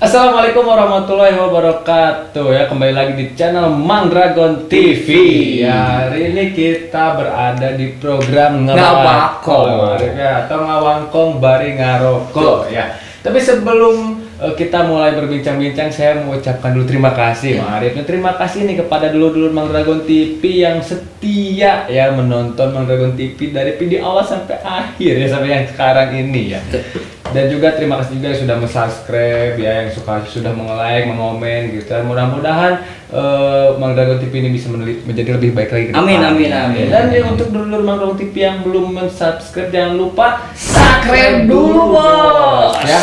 Assalamualaikum warahmatullahi wabarakatuh ya, kembali lagi di channel Mang Dragon TV. Ya, hari ini kita berada di program Ngabakong ya, atau Ngawangkong Bari Ngaroko ya. Tapi sebelum kita mulai berbincang-bincang, saya mengucapkan dulu terima kasih Mang Arif. Terima kasih nih kepada dulur-dulur Mang Dragon TV yang setia ya menonton Mang Dragon TV dari video awal sampai akhir ya, sampai yang sekarang ini ya. Dan juga terima kasih juga yang sudah subscribe ya, yang sudah like, mengomen gitu. Mudah-mudahan Mang Dragon TV ini bisa menjadi lebih baik lagi. Amin, amin, amin. Dan ya, untuk dulur Mang Dragon TV yang belum subscribe, jangan lupa subscribe dulu bos ya.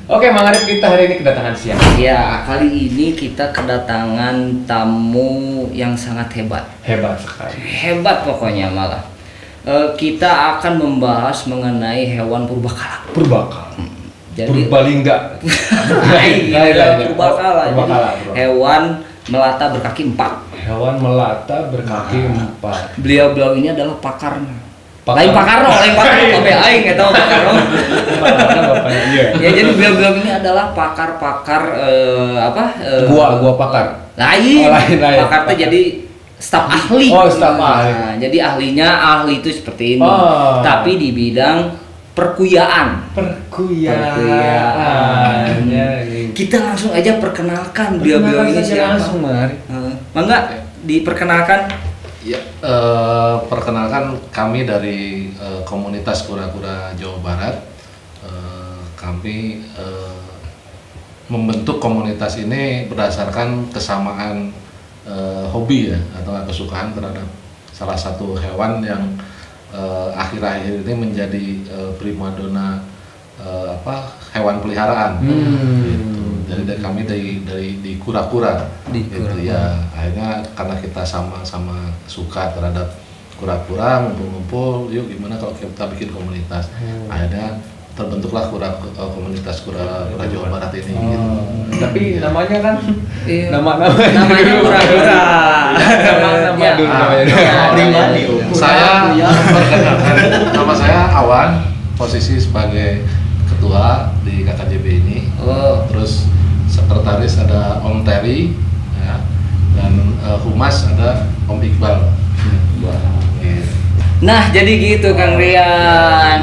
Oke, Mang Arif, kita hari ini kedatangan siapa? Ya, kali ini kita kedatangan tamu yang sangat hebat. Hebat sekali. Hebat pokoknya malah. Kita akan membahas mengenai hewan purbakala. Purbakala. Jadi Purbalingga. Purbakala. Hewan melata berkaki 4. Hewan melata berkaki 4. Beliau ini adalah pakarnya. Lain pakarno, tapi aing nggak tahu pakarno. Ya, jadi beliau ini adalah pakar-pakar Gua pakar. Lain. Lain. Pakar tuh jadi staf ahli. Oh, staf ahli. Nah, jadi ahli itu seperti ini. Tapi di bidang perkuyaan. Kita langsung aja perkenalkan beliau ini siapa. Langsung, mari. Mangga diperkenalkan. Ya, perkenalkan kami dari komunitas kura-kura Jawa Barat. Kami membentuk komunitas ini berdasarkan kesamaan hobi ya, atau kesukaan terhadap salah satu hewan yang akhir-akhir ini menjadi primadona hewan peliharaan. Gitu. Jadi dari kami dari kura-kura gitu ya. Akhirnya karena kita sama-sama suka terhadap kura-kura, ngumpul-ngumpul, yuk gimana kalau kita bikin komunitas. Akhirnya terbentuklah komunitas kura-kura Jawa Barat ini gitu. Tapi namanya kan namanya kura-kura. Saya perkenalkan, nama saya Awan, posisi sebagai ketua di KKJB ini. Terus sekretaris ada Om Terry ya, dan humas ada Om Iqbal. Nah, jadi gitu Kang Rian.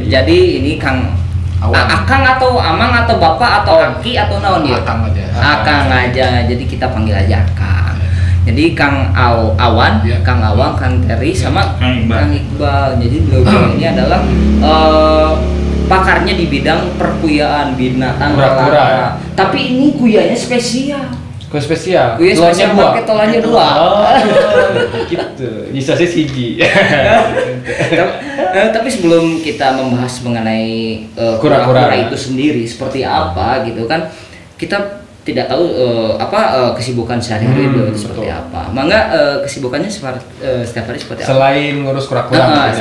Jadi ini Kang Akang atau Amang atau Bapak atau Aki atau naon ya? Akang aja. Akang aja. Jadi kita panggil aja Akang. Jadi Kang Awan, ya. Kang Awan, Kang Terry sama Kang Iqbal. Jadi beliau ini adalah pakarnya di bidang perkuyaan binatang kura-kura. Tapi ini kuyanya spesial. Kue spesial. Kue spesial pakai tolanya 2. Gitu. Bisa sih siji. Tapi sebelum kita membahas mengenai kura-kura itu sendiri seperti apa gitu kan, kita tidak tahu kesibukan sehari-hari beliau itu seperti apa. Mangga kesibukannya setiap hari seperti apa? Selain ngurus kura-kura.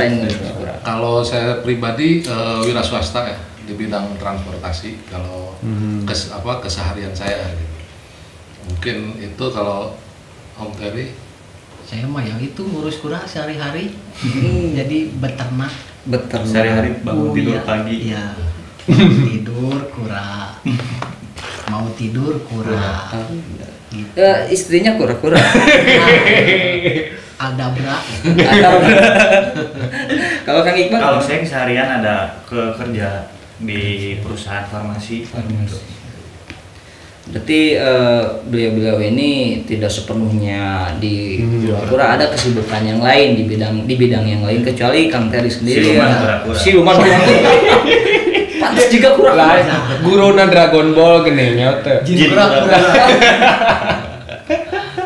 Kalau saya pribadi wira swasta ya di bidang transportasi. Kalau keseharian saya gitu. Mungkin itu kalau Om Terry. Saya mah yang itu ngurus kura sehari-hari. Jadi beternak sehari-hari, bangun tidur pagi. Iya. Tidur kura. Mau tidur kura. Gitu. Istrinya kura-kura. Aldabra. Kalau Kang Iqbal? Kalau saya seharian ada kerja di perusahaan farmasi. Berarti beliau ini tidak sepenuhnya di kura-kura, ada kesibukan yang lain di bidang yang lain kecuali Kang Terry sendiri. Siluman kura-kura. Pantas juga kura-kura. Guruna Dragon Ball gini nyote. Jin kura-kura.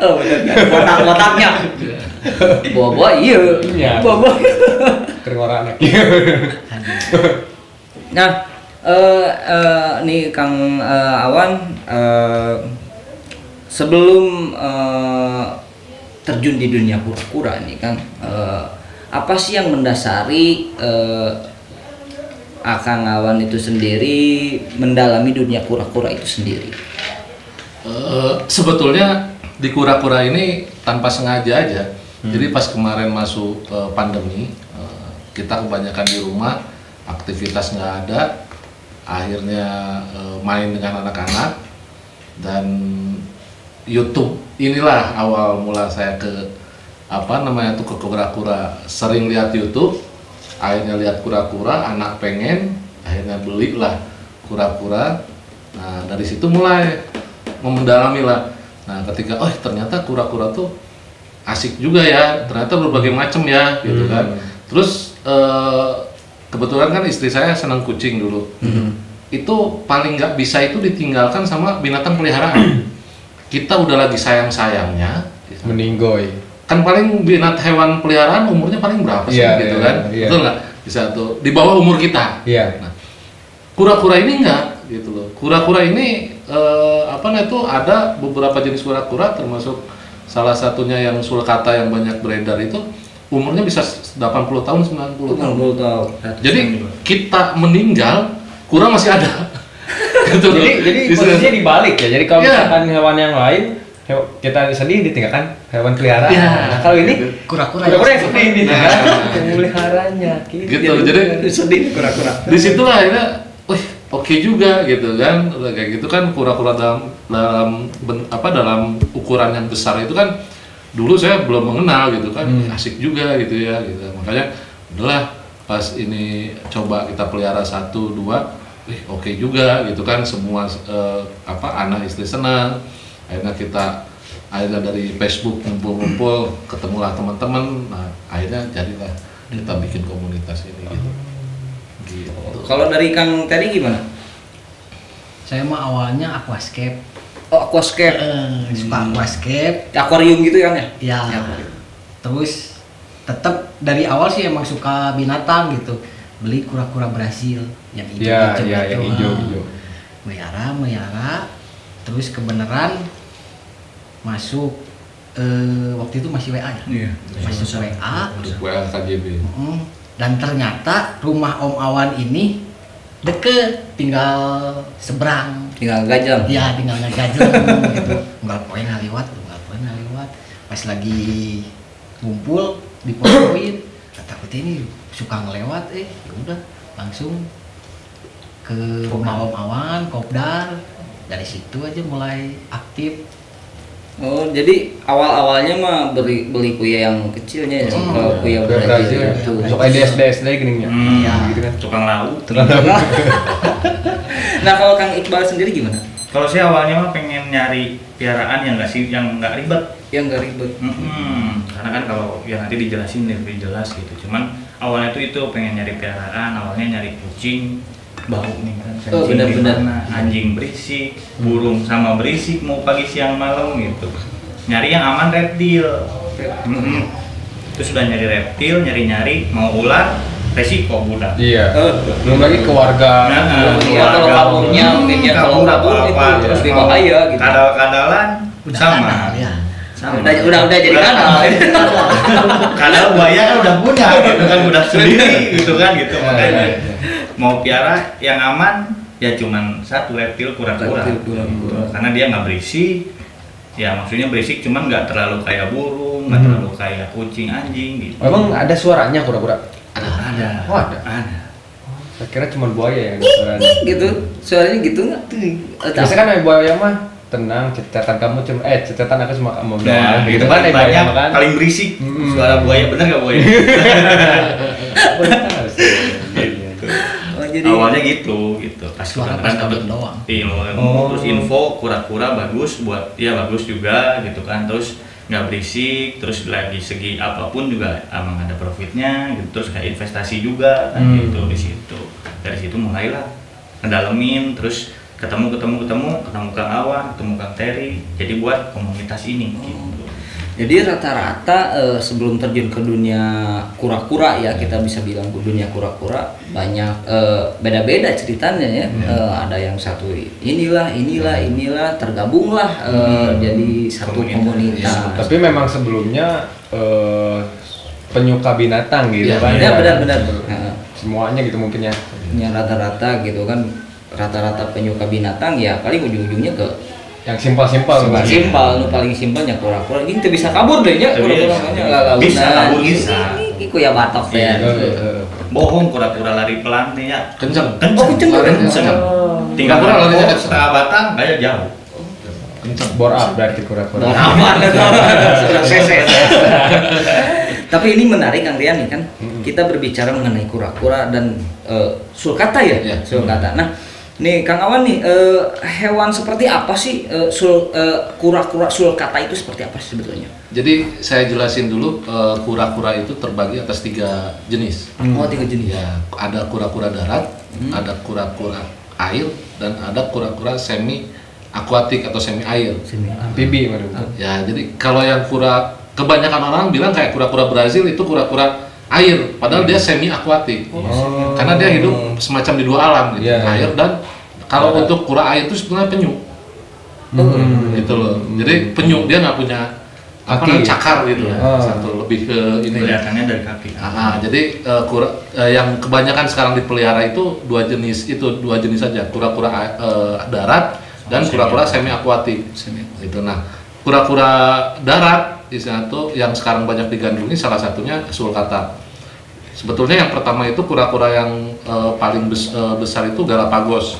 Oh benar. Watak-wataknya. Bawa iya. Bawa. Kerengora anak. Nah, nih Kang Awan, sebelum terjun di dunia kura-kura nih Kang, apa sih yang mendasari Akang Awan itu sendiri mendalami dunia kura-kura itu sendiri? Sebetulnya di kura-kura ini tanpa sengaja aja. Jadi pas kemarin masuk pandemi, kita kebanyakan di rumah, aktivitas nggak ada. akhirnya main dengan anak-anak, dan YouTube inilah awal mula saya ke ke kura-kura. Sering lihat YouTube, akhirnya lihat kura-kura, anak pengen, akhirnya belilah kura-kura. Nah dari situ mulai mendalami lah. Nah ketika ternyata kura-kura tuh asik juga ya, ternyata berbagai macam ya gitu kan. Terus kebetulan kan istri saya senang kucing dulu. Itu paling nggak bisa itu ditinggalkan sama binatang peliharaan. Kita udah lagi sayang-sayangnya meninggoy. Kan paling hewan peliharaan umurnya paling berapa sih gitu kan? Betul nggak? Bisa tuh di bawah umur kita. Nah, kura-kura ini enggak gitu loh. Kura-kura ini ada beberapa jenis kura-kura, termasuk salah satunya yang sulcata yang banyak beredar itu umurnya bisa 80 tahun, 90 tahun. Jadi kita meninggal, kura masih ada. Gitu. Jadi posisinya dibalik ya. Jadi kalau misalkan hewan yang lain kita sedih ditinggalkan hewan peliharaan. Nah, kalau ini kura-kura yang sedih ditinggalkan pemeliharanya. Gitu. Jadi sedih kura-kura. Disitulah akhirnya, oke juga gitu kan. Udah kayak gitu kan kura-kura dalam ukuran yang besar itu kan dulu saya belum mengenal gitu kan. Asik juga gitu ya gitu. Makanya udahlah pas ini coba kita pelihara 1, 2, oke juga gitu kan. Semua anak istri senang. Akhirnya dari Facebook ngumpul-ngumpul, ketemulah teman-teman. Nah akhirnya jadilah kita bikin komunitas ini gitu. Kalau dari Kang Terry gimana? Saya mah awalnya aquascape. Aquascape. Suka aquascape. Akuarium gitu kan ya? Ya. Terus tetap dari awal sih emang suka binatang gitu. Beli kura-kura Brasil yang hijau-hijau. Yang hijau-hijau. Melihara. Terus kebenaran masuk waktu itu masih WA ya? Iya. Masuk WA. WA KJB. Dan ternyata rumah Om Awan ini deket, tinggal seberang. Tinggal gajang. Iya, tinggal ngegajeng gitu. Nggak poin ngaliwat. Pas lagi ngumpul dipotoin, kata aku ini suka ngelewat, ya udah langsung ke rumah Om Awan, kopdar. Dari situ aja mulai aktif. Oh, jadi awal-awalnya mah beli kuya yang kecilnya ya, kuya Brazil itu. Masuk SD gini ya. Gitu kan. Tukang lauk. Nah, kalau Kang Iqbal sendiri gimana? Kalau saya awalnya mah pengen nyari piaraan yang nggak ribet. Yang nggak ribet. Karena kan kalau ya nanti dijelasin lebih jelas gitu. Cuman awalnya itu pengen nyari piaraan, awalnya nyari kucing. Bau nih kan, benar-benar anjing berisik, burung sama berisik, mau pagi siang malam gitu. Nyari yang aman reptil. Terus sudah nyari reptil, nyari mau ular, resiko budak. Iya. Belum lagi keluarga. Kalau kaburnya mungkin ya kalau kabur itu terus berbahaya gitu. Kadal-kadalan sama. Udah jadi kadal. Kadal buaya kan udah punya gitu kan, udah sendiri gitu kan gitu. Makanya mau piara yang aman ya cuman satu reptil kura-kura. Karena dia nggak berisik. Ya maksudnya berisik cuman nggak terlalu kayak burung, nggak terlalu kayak kucing, anjing gitu. Emang ada suaranya kura-kura? Ada. Oh ada. Saya kira cuma buaya yang ada suaranya. Gitu. Suaranya gitu nggak? Biasanya kan buaya mah tenang, catatan kamu cuma catatan aku cuma kamu doang. Gitu kan banyak kan paling berisik. Suara buaya bener nggak buaya? Jadi awalnya gitu pas kebenaran dapet doang. Terus info kura-kura bagus bagus juga gitu kan, terus nggak berisik, terus lagi segi apapun juga emang ada profitnya gitu, terus kayak investasi juga kan gitu di situ. Dari situ mulailah ngedalemin, terus ketemu Kang Awan, ketemu Kang Terry, jadi buat komunitas ini gitu. Jadi rata-rata sebelum terjun ke dunia kura-kura ya, kita bisa bilang dunia kura-kura banyak beda-beda ceritanya ya. Ada yang satu inilah tergabunglah jadi satu komunitas. Tapi memang sebelumnya penyuka binatang gitu kan. Ya benar-benar. Semuanya gitu mungkin ya. Ya rata-rata gitu kan, rata-rata penyuka binatang ya paling ujung-ujungnya ke yang simpel-simpel paling simpelnya kura-kura ini tuh bisa kabur deh ya, kura-kuranya bisa kabur ini ku ya batok ya. Bohong, kura-kura lari pelan nih ya. Kenceng. kenceng. Larinya Kenceng. kenceng. Tinggal Kura-kura larinya lari kenceng. setengah batang, kayak jauh. Kenceng. Bore up berarti kura-kura. Sudah selesai. Tapi ini menarik Kang Rian nih kan. Kita berbicara mengenai kura-kura dan sulcata ya, Ya. sulcata. Nah, nih Kang Awan nih, hewan seperti apa sih kura-kura sulcata itu seperti apa sih sebetulnya? Jadi saya jelasin dulu, kura-kura itu terbagi atas 3 jenis. Oh, 3 jenis. Ya, ada kura-kura darat, ada kura-kura air, dan ada kura-kura semi akuatik atau semi air. Amfibi baru. Ya, jadi kalau yang kebanyakan orang bilang kayak kura-kura Brazil itu kura-kura air, padahal dia semi akuatik. Karena dia hidup semacam di 2 alam gitu, Iya. air dan kalau untuk kura air itu sebenarnya penyu. Gitu loh. Jadi penyu dia nggak punya Kaki. cakar gitu. Iya. Satu lebih ke ini. Kelihatannya dari kaki. Jadi yang kebanyakan sekarang dipelihara itu 2 jenis saja, kura-kura darat dan kura-kura semi akuatik. Itu. Nah, kura-kura darat itu yang sekarang banyak digandrungi, salah satunya sulcata. Sebetulnya yang pertama itu kura-kura yang paling besar itu Galapagos.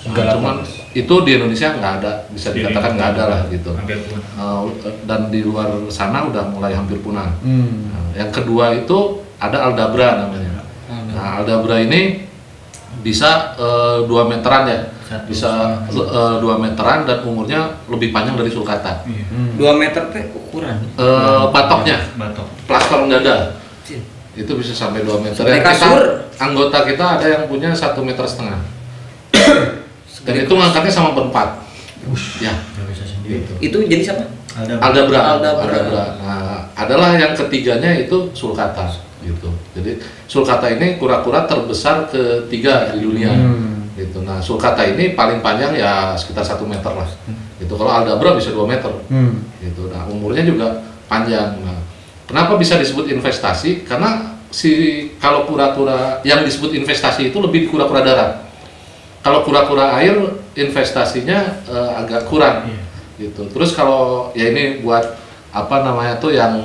Cuman itu di Indonesia nggak ada, bisa dikatakan nggak ada lah gitu. Hampir punah. Dan di luar sana udah mulai hampir punah. Nah, yang kedua itu ada Aldabra namanya. Nah, Aldabra ini bisa 2 meteran ya, bisa 2 meteran dan umurnya lebih panjang dari sulcata. 2 meter teh ukuran. Batoknya, Batok. plaster dada itu bisa sampai 2 meter. Sampai Yang kasur. Anggota kita ada yang punya 1,5 meter. Dan itu ngangkatnya sama berempat. Ya. Nggak bisa sendiri. Itu jenis apa? Aldabra. Aldabra. Nah, adalah yang ketiganya itu sulcata gitu. Jadi sulcata ini kura-kura terbesar ketiga di dunia. Gitu. Nah, sulcata ini paling panjang ya sekitar 1 meter lah. Gitu. Kalau Aldabra bisa 2 meter. Gitu. Nah, umurnya juga panjang. Nah, kenapa bisa disebut investasi? Karena kalau kura-kura yang disebut investasi itu lebih kura-kura darat. Kalau kura-kura air investasinya agak kurang. Gitu. Terus kalau ya ini buat apa namanya tuh yang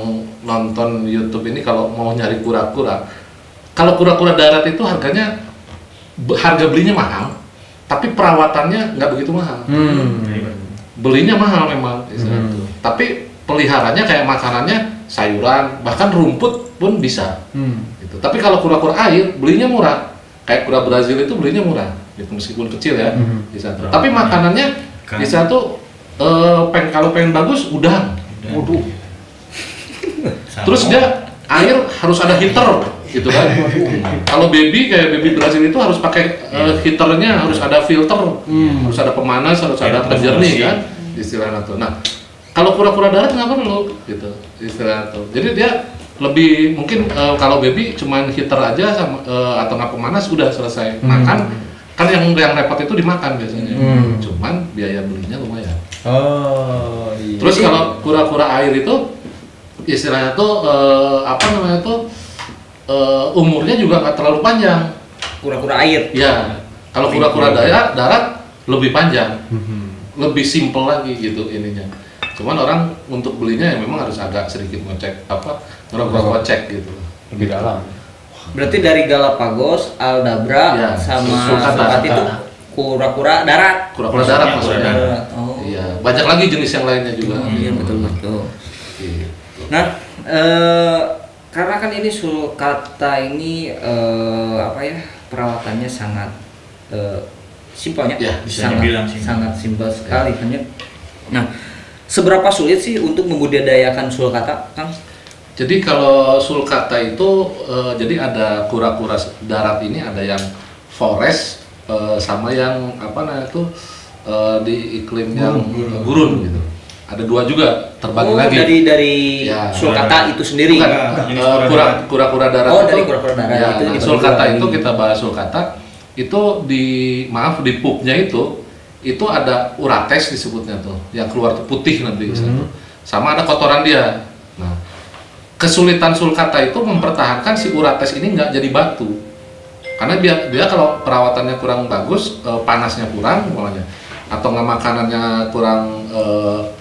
nonton YouTube ini kalau mau nyari kura-kura, kalau kura-kura darat itu harga belinya mahal, tapi perawatannya nggak begitu mahal. Belinya mahal memang, tapi peliharanya kayak makanannya sayuran, bahkan rumput pun bisa. Gitu. Tapi kalau kura-kura air belinya murah, kayak kura Brazil itu belinya murah, gitu, meskipun kecil ya. Bisa. Tapi makanannya bisa tuh kalau pengen bagus udang. Waduh. Terus dia air harus ada heater gitu kan. Kalau kayak baby Brazil itu harus pakai heaternya, harus ada filter, harus ada pemanas, harus ada penjernih kan istilahnya tuh. Nah, kalau kura-kura darat nggak perlu gitu istilahnya tuh. Jadi dia lebih mungkin kalau baby cuman heater aja sama atau nggak pemanas udah selesai makan. Kan yang repot itu dimakan biasanya. Cuman biaya belinya lumayan. Oh iya. Terus kalau kura-kura air itu istilahnya tuh umurnya juga nggak terlalu panjang. Kura-kura air. Ya, kalau kura-kura darat lebih panjang, lebih simple lagi gitu ininya. Cuman orang untuk belinya ya memang harus agak sedikit ngerokok cek gitu. Lebih dalam. Berarti dari Galapagos, Aldabra, Ya, sama sulcata. sulcata itu kura-kura darat. Kura-kura darat maksudnya. Oh. Iya, banyak lagi jenis yang lainnya juga. Iya betul. Gitu. Nah, karena kan ini sulcata ini perawatannya sangat simpelnya, Ya, bisa sangat dibilang simpel. sangat simpel sekali kan ya. Nah, seberapa sulit sih untuk membudidayakan sulcata, Kang? Jadi kalau sulcata itu jadi ada kura-kura darat ini ada yang forest sama yang di iklim yang gurun gitu. Ada 2 juga terbagi lagi. Dari Ya, sulcata itu sendiri. Bukan, kura-kura darat. Oh, itu, dari kura-kura darat ya, itu nah, dibagi sulcata lagi. itu kita bahas sulcata itu di pupnya itu ada urates disebutnya tuh, yang keluar tuh putih nanti satu. Sama ada kotoran dia. Nah, kesulitan sulcata itu mempertahankan si urates ini nggak jadi batu. Karena dia kalau perawatannya kurang bagus, panasnya kurang umpamanya, atau nggak makanannya kurang,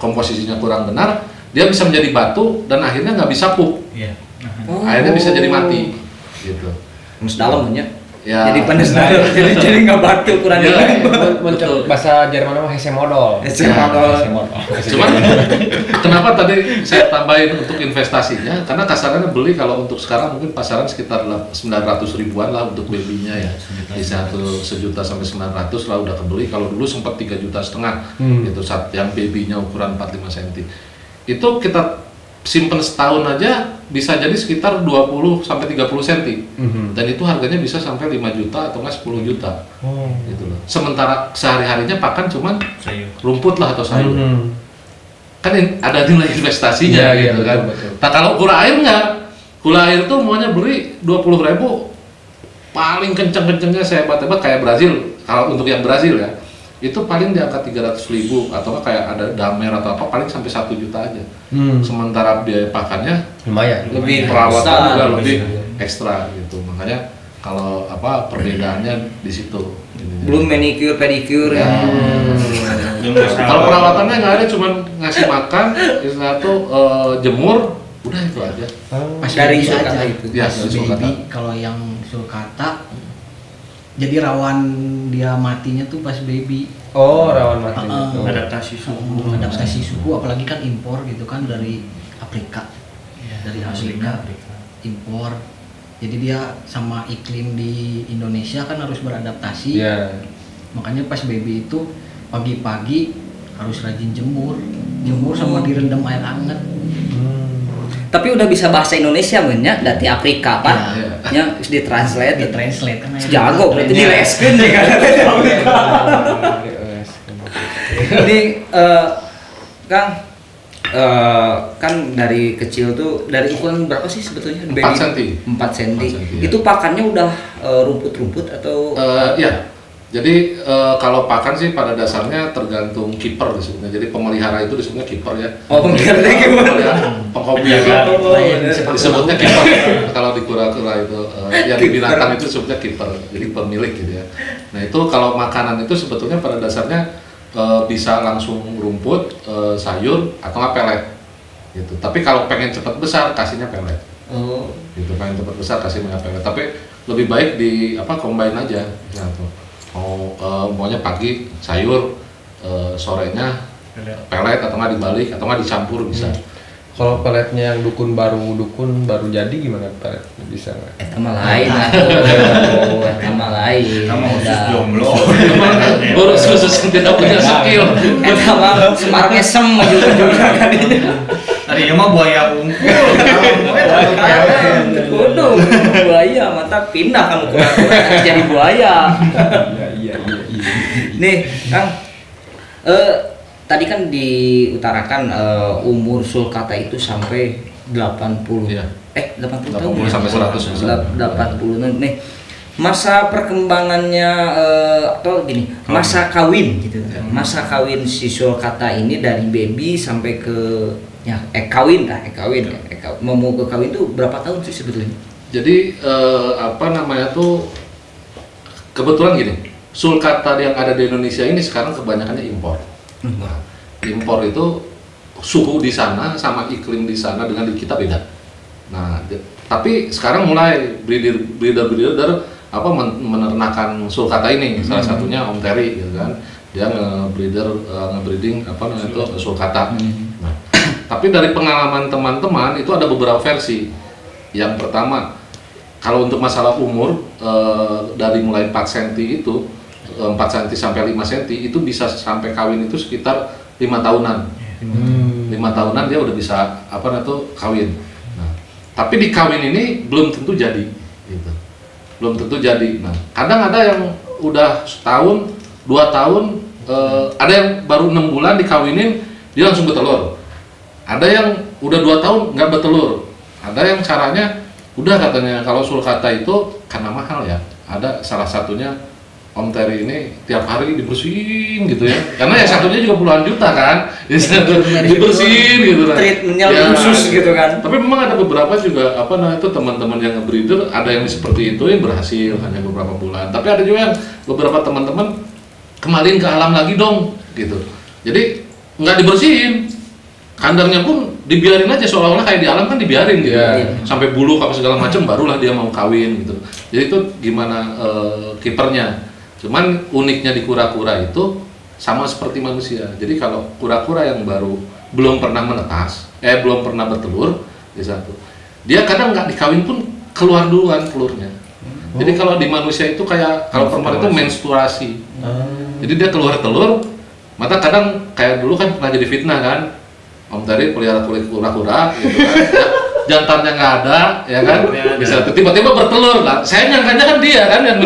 komposisinya kurang benar, dia bisa menjadi batu dan akhirnya nggak bisa pup. Iya. Akhirnya bisa jadi mati gitu. panas dalam ya. Ya. Jadi panas dalam, jadi nggak batu ukurannya. Mencoba bahasa Jerman nama Hesemodol. Cuman kenapa tadi saya tambahin untuk investasinya? Karena kasarnya beli kalau untuk sekarang mungkin pasaran sekitar 900 ribuan lah untuk babynya ya. Bisa sejuta sampai 900 lah udah kebeli. Kalau dulu sempat 3,5 juta gitu saat yang babynya ukuran 45 cm. Itu kita simpen setahun aja bisa jadi sekitar 20 sampai 30 cm. Dan itu harganya bisa sampai 5 juta atau enggak 10 juta. Gitu loh. Sementara sehari-harinya pakan cuman rumput lah atau sayur. Kan ada nilai investasinya gitu kan. Betul. Nah kalau gula air enggak. Gula air tuh maunya beli 20.000, paling kenceng-kencengnya saya hebat-hebat kayak Brazil. Kalau untuk yang Brazil ya, itu paling di angka 300.000 atau kayak ada damer atau apa paling sampai 1 juta aja. Sementara biaya pakannya lumayan, lebih perawatan juga lebih ekstra gitu. Makanya kalau apa perbedaannya di situ. Belum manicure pedicure ya. Kalau perawatannya nggak ada, cuman ngasih makan, satu jemur, udah itu aja. Pas Dari baby sulcata aja itu. Ya, dari sulcata. baby. Kalau yang sulcata jadi rawan dia matinya tuh pas baby. Oh, rawan mati. Adaptasi suhu. Adaptasi suhu, apalagi kan impor gitu kan dari Afrika. Dari Afrika impor. Jadi dia sama iklim di Indonesia kan harus beradaptasi. Makanya pas baby itu pagi-pagi harus rajin jemur sama direndam air hangat. Tapi udah bisa bahasa Indonesia banyak dari Afrika pak, nya ditranslate kan. jago berarti dileskeun nih kan. Ini Kang, kan dari kecil tuh dari ukuran berapa sih sebetulnya? 4 cm. 4 cm. Ya. Itu pakannya udah rumput-rumput atau? Ya. Jadi kalau pakan sih pada dasarnya tergantung kiper disebutnya. Jadi pemelihara itu disebutnya kiper ya. Oh, pemelihara gimana? Penghobi disebutnya kiper. Kalau di kura-kura itu yang di binatang itu disebutnya kiper. Jadi pemilik gitu ya. Nah itu kalau makanan itu sebetulnya pada dasarnya bisa langsung rumput, sayur atau nggak pelet. Gitu. Tapi kalau pengen cepat besar kasihnya pelet. Gitu pengen cepat besar kasihnya pelet. Tapi lebih baik di combine aja. Gitu. Maunya pagi sayur, sorenya pelet atau nggak dibalik atau nggak dicampur bisa. Kalau peletnya yang dukun baru jadi gimana pelet bisa nggak? Sama lain sama lain. Kamu khusus jomblo. Urus khusus yang tidak punya skill. Sama semar mesem juga kan ini. Tadinya mah buaya unggul. Kudu buaya, mata pindah kamu kura-kura jadi buaya. Iya. Nih, Kang. Tadi kan diutarakan umur sulcata itu sampai 80. Iya. 80 tahun. 80 sampai 100 bisa. 80 nih. Masa perkembangannya atau gini, masa kawin gitu. Masa kawin si sulcata ini dari baby sampai ke kawin. Mau ke kawin tuh berapa tahun sih sebetulnya? Jadi kebetulan gini, sulcata yang ada di Indonesia ini sekarang kebanyakannya impor. Impor itu suhu di sana sama iklim di sana dengan di kita beda. Nah, tapi sekarang mulai breeder menernakan sulcata ini, salah satunya Om Terry gitu kan. Dia ngebreeding sulcata. Nah, tapi dari pengalaman teman-teman itu ada beberapa versi. Yang pertama, kalau untuk masalah umur dari mulai 4 cm itu 4 cm sampai 5 cm itu bisa sampai kawin itu sekitar 5 tahunan. 5 tahunan dia udah bisa kawin. Nah, tapi di kawin ini belum tentu jadi gitu. Belum tentu jadi. Nah, kadang ada yang udah setahun, 2 tahun, ada yang baru 6 bulan dikawinin dia langsung bertelur. Ada yang udah 2 tahun nggak bertelur. Ada yang caranya udah katanya kalau sulcata itu karena mahal ya. Ada salah satunya Om Terry ini tiap hari dibersihin gitu ya. Karena yang satunya juga puluhan juta kan. Dibersihin gitu kan. Treatmentnya khusus gitu kan. Tapi memang ada beberapa juga teman-teman yang nge-breeder ada yang seperti itu yang berhasil hanya beberapa bulan. Tapi ada juga yang beberapa teman-teman kembaliin ke alam lagi dong gitu. Jadi nggak dibersihin. kandangnya pun dibiarin aja seolah-olah kayak di alam kan dibiarin gitu. Sampai bulu apa segala macam barulah dia mau kawin gitu. Jadi itu gimana kipernya. Cuman uniknya di kura-kura itu sama seperti manusia. Jadi kalau kura-kura yang baru belum pernah menetas, belum pernah bertelur, dia kadang nggak dikawin pun keluar duluan telurnya. Jadi kalau di manusia itu kayak kalau perempuan itu menstruasi. Jadi dia keluar telur, maka kadang kayak dulu kan pernah jadi fitnah kan, Om Tari pelihara kura-kura gitu kan, jantannya nggak ada, ya kan, bisa tiba-tiba bertelur lah. Saya nyangkanya kan dia kan yang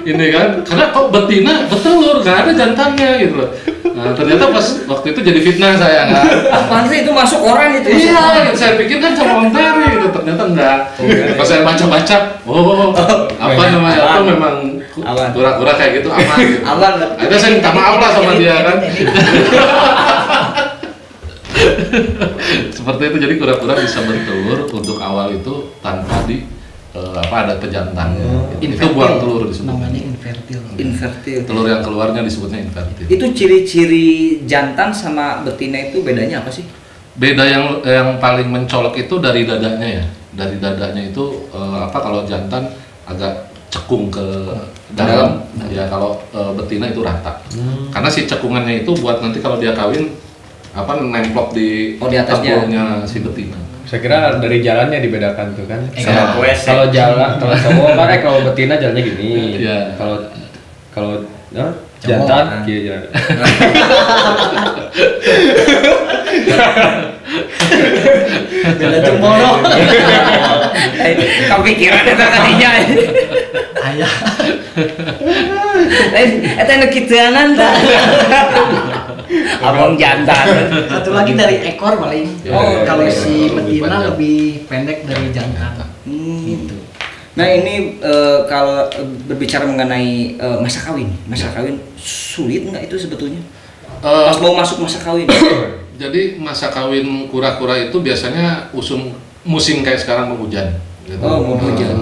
ini kan, karena kok betina bertelur nggak ada jantannya gitu loh. Nah ternyata pas waktu itu jadi fitnah saya kan. Apaan sih itu masuk orang itu? Iya, saya pikir kan sama Om Tari gitu, ternyata enggak. Pas saya baca-baca, apa namanya itu memang kura-kura kayak gitu aman. Gitu. Aman. Ada saya minta maaf lah sama dia kan. Seperti itu, jadi kura-kura bisa bertelur untuk awal itu tanpa ada pejantannya. Itu buang telur disebut. Namanya infertil. Telur yang keluarnya disebutnya infertil. Itu ciri-ciri jantan sama betina itu bedanya apa sih? Beda yang paling mencolok itu dari dadanya ya. Dari dadanya itu kalau jantan agak cekung ke dalam. Ya kalau betina itu rata. Karena si cekungannya itu buat nanti kalau dia kawin nemplok di tempurnya si betina. Saya kira dari jalannya dibedakan tuh kan. Kalau jalan, kalau cowok kan kalau betina jalannya gini. Iya. Kalau jantan gini jalan. Beda cemboro. Kepikiran itu tadinya. Ayah. Eta nu kiteunan tah. Abang jantan. Satu lagi dari ekor paling. Kalau si betina lebih pendek dari jantan. Gitu. Nah ini kalau berbicara mengenai masa kawin sulit nggak itu sebetulnya? Pas mau masuk masa kawin. Jadi masa kawin kura-kura itu biasanya musim kayak sekarang penghujan. Gitu. Penghujan.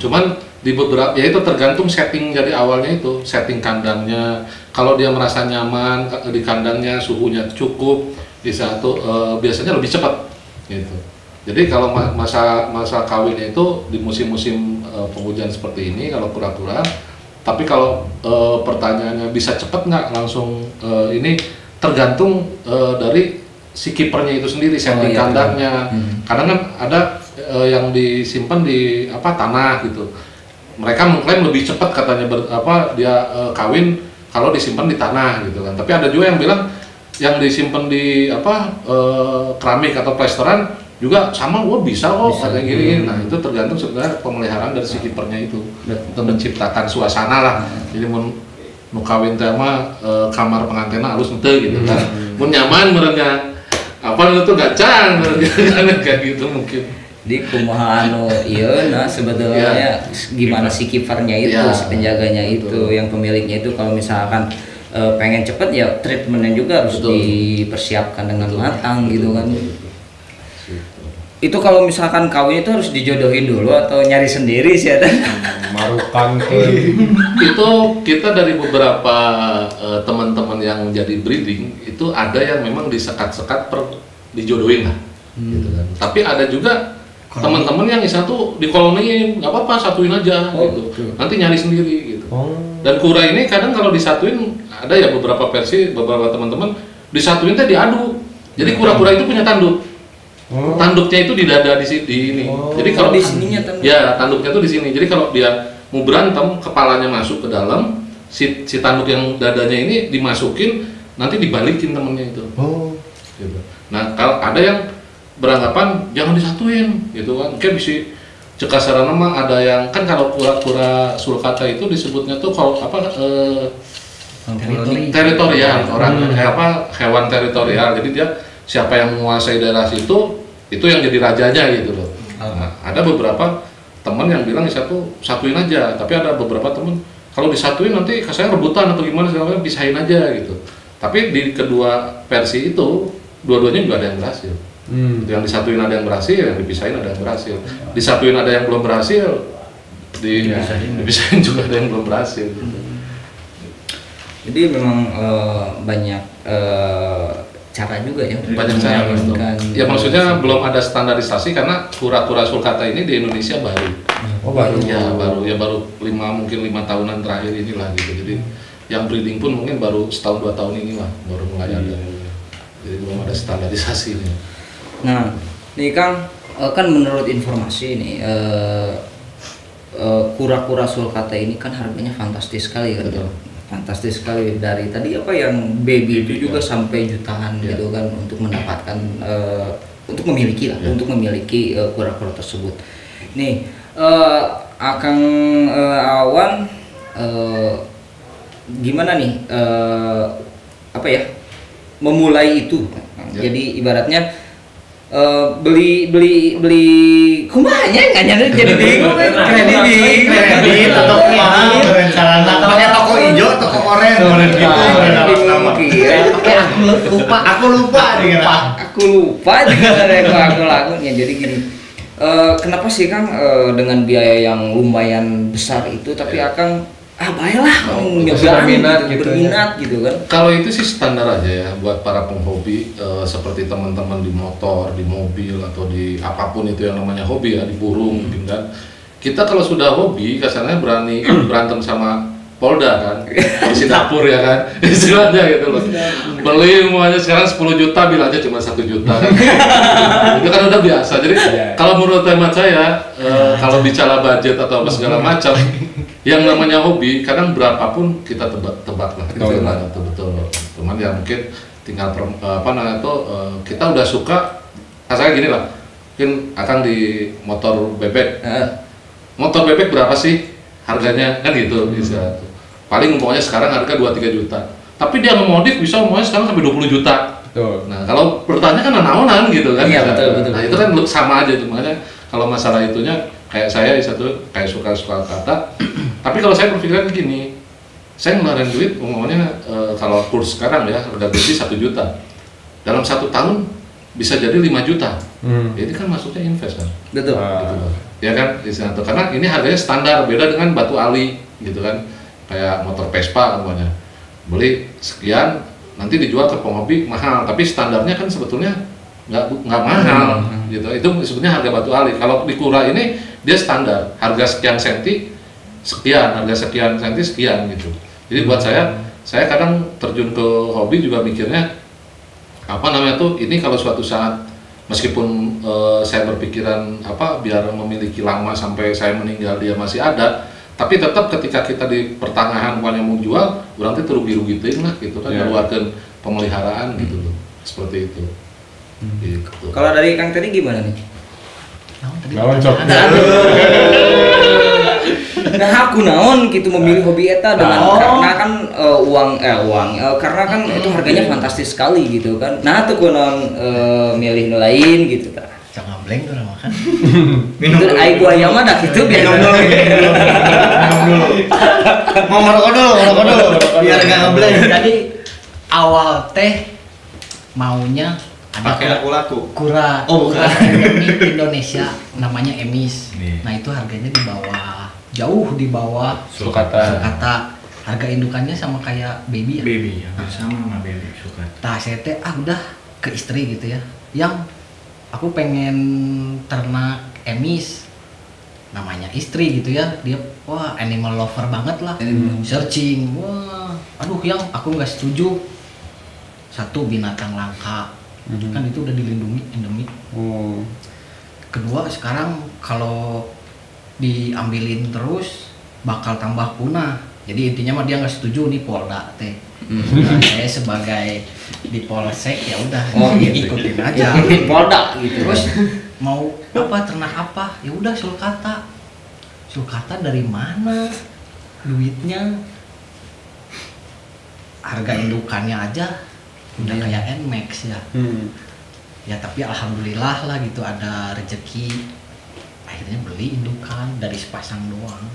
Cuman di beberapa ya itu tergantung setting dari awalnya itu setting kandangnya. Kalau dia merasa nyaman di kandangnya, suhunya cukup, biasanya lebih cepat gitu. Jadi kalau masa kawinnya itu di musim-musim penghujan seperti ini kalau kura-kura. Tapi kalau pertanyaannya bisa cepat nggak langsung ini tergantung dari si kipernya itu sendiri setting kandangnya. Kadang kan ada yang disimpan di tanah gitu. Mereka mengklaim lebih cepat katanya dia kawin kalau disimpan di tanah gitu kan. Tapi ada juga yang bilang yang disimpan di keramik atau plesteran juga sama, bisa kok katanya gini. Nah itu tergantung sebenarnya pemeliharaan dari si kipernya itu untuk menciptakan suasana lah. Jadi mau kawin tema kamar pengantinnya harus ente gitu kan. Mau nyaman merenya itu gacang kayak gitu mungkin. Di kumaha sebetulnya gimana si kipernya itu, si penjaganya itu, yang pemiliknya itu kalau misalkan pengen cepet ya treatmentnya juga harus dipersiapkan dengan matang gitu kan. Itu kalau misalkan kawin itu harus dijodohin dulu atau nyari sendiri sih ya? Marukan itu kita dari beberapa teman-teman yang jadi breeding itu ada yang memang disekat-sekat dijodohin lah gitu kan. Tapi ada juga teman-teman yang satu dikoloniin, nggak apa-apa satuin aja gitu. Nanti nyari sendiri gitu. Dan kura ini kadang kalau disatuin ada ya beberapa versi, beberapa teman-teman disatuin teh diadu. Jadi kura-kura itu punya tanduk. Tanduknya itu di dada di ini. Jadi kalau di sininya tanduk. Ya, tanduknya tuh di sini. Jadi kalau dia mau berantem, kepalanya masuk ke dalam, si tanduk yang dadanya ini dimasukin, nanti dibalikin temennya itu. Gitu. Nah, kalau ada yang beranggapan jangan disatuin gitu kan. Kayak bisa cekasarana mah ada yang kan kalau kura-kura sulcata itu disebutnya tuh kalau teritorial orang kayak hewan teritorial. Jadi dia siapa yang menguasai daerah situ itu yang jadi rajanya gitu loh. Nah, ada beberapa teman yang bilang satuin aja, tapi ada beberapa teman kalau disatuin nanti kasarnya rebutan atau gimana segala pisahin aja gitu. Tapi di kedua versi itu dua-duanya juga ada yang berhasil. Yang disatuin ada yang berhasil, yang dipisahin ada yang berhasil. Disatuin ada yang belum berhasil, dipisahin juga ada yang belum berhasil. Gitu. Jadi memang banyak cara juga ya. Banyak cara. Ya maksudnya belum ada standarisasi karena kura-kura sulcata ini di Indonesia baru. Oh baru. Ya baru 5 tahunan terakhir inilah gitu. Jadi yang breeding pun mungkin baru setahun 2 tahun inilah baru mulai ada. Jadi belum ada standarisasi ini. Nah, nih Kang, kan menurut informasi nih kura-kura sulcata ini kan harganya fantastis sekali kan. Betul. Fantastis sekali, dari tadi apa yang baby itu juga sampai jutaan gitu kan untuk mendapatkan untuk memiliki lah, untuk memiliki kura-kura tersebut. Nih Akang Awan gimana nih apa ya memulai itu? Jadi ibaratnya beli kumanya nggak nyadar jadi bingung kredit atau kumaha berencana namanya toko hijau toko oren gitu aku lupa juga aku lakunya. Jadi gini, kenapa sih Kang dengan biaya yang lumayan besar itu tapi Akang baiklah berminat gitu kan. Kalau itu sih standar aja ya buat para penghobi seperti teman-teman di motor, di mobil atau di apapun itu yang namanya hobi ya, di burung gitu kan. Kita kalau sudah hobi kasarnya berani berantem sama Polda kan, di dapur ya kan, istilahnya gitu loh. Beli semuanya sekarang 10 juta, bilang aja cuma 1 juta kan. Itu kan udah biasa. Jadi kalau menurut hemat saya, kalau bicara budget atau apa segala macam, yang namanya hobi, kadang berapapun kita tebak lah. Betul. Cuman ya mungkin tinggal kita udah suka, kasarnya gini lah, mungkin akan di motor bebek. Motor bebek berapa sih harganya kan gitu bisa. Paling umpamanya sekarang harga 2-3 juta. Tapi dia ngemodif bisa umpamanya sekarang sampai 20 juta. Betul. Nah, kalau bertanya kan naonan gitu kan. Iya, betul. Nah, itu kan sama aja cuma kalau masalah itunya kayak saya satu kayak suka kata. Tapi kalau saya berpikiran gini, saya ngeluarin duit umpamanya kalau kurs sekarang ya harga beli 1 juta. Dalam 1 tahun bisa jadi 5 juta. Jadi kan masuknya invest kan. Betul. Gitu. Ya kan di sana tuh karena ini harganya standar, beda dengan batu ali gitu kan. Kayak motor Vespa namanya, beli sekian nanti dijual ke penghobi mahal, tapi standarnya kan sebetulnya nggak mahal gitu. Itu sebetulnya harga batu ali. Kalau di kura ini dia standar harga sekian senti sekian, harga sekian senti sekian gitu. Jadi buat saya kadang terjun ke hobi juga mikirnya ini kalau suatu saat meskipun saya berpikiran biar memiliki lama sampai saya meninggal dia masih ada, tapi tetap ketika kita di pertengahan yang mau jual, orang itu rugi-rugiin lah gitu kan, mengeluarkan pemeliharaan gitu loh, seperti itu. Gitu. Kalau dari Kang tadi gimana nih? Naon cok. Nah aku naon gitu memilih hobi eta dengan karena kan karena kan itu harganya fantastis sekali gitu kan. Nah tuh kunaon milih lain gitu kan. Jangan blank tuh makan. Minum dulu. Air gua ayam ada gitu biasa. Minum dulu. Mau ngerokok dulu. Biar enggak ngeblank. Jadi awal teh maunya ada pakai laku-laku. Kura. Oh, bukan. Ini Indonesia namanya Emis. Nah, itu harganya jauh di bawah Sulcata. Harga indukannya sama kayak baby ya. Baby ya, sama sama baby Sulcata. Tah saya teh udah ke istri gitu ya. Yang aku pengen ternak Emis. Namanya istri gitu ya. Dia animal lover banget lah. Searching. Aduh yang aku nggak setuju. Satu, binatang langka. Kan itu udah dilindungi endemik. Kedua, sekarang kalau diambilin terus bakal tambah punah. Jadi intinya mah dia nggak setuju nih Polda teh. Nah, saya sebagai di Polsek ya udah ikutin aja. Ikutin Polda gitu. Terus mau ternak apa? Ya udah sulcata. Sulcata dari mana? Duitnya harga indukannya aja udah kayak Nmax ya. Ya tapi alhamdulillah lah gitu ada rezeki. Akhirnya beli indukan dari sepasang doang.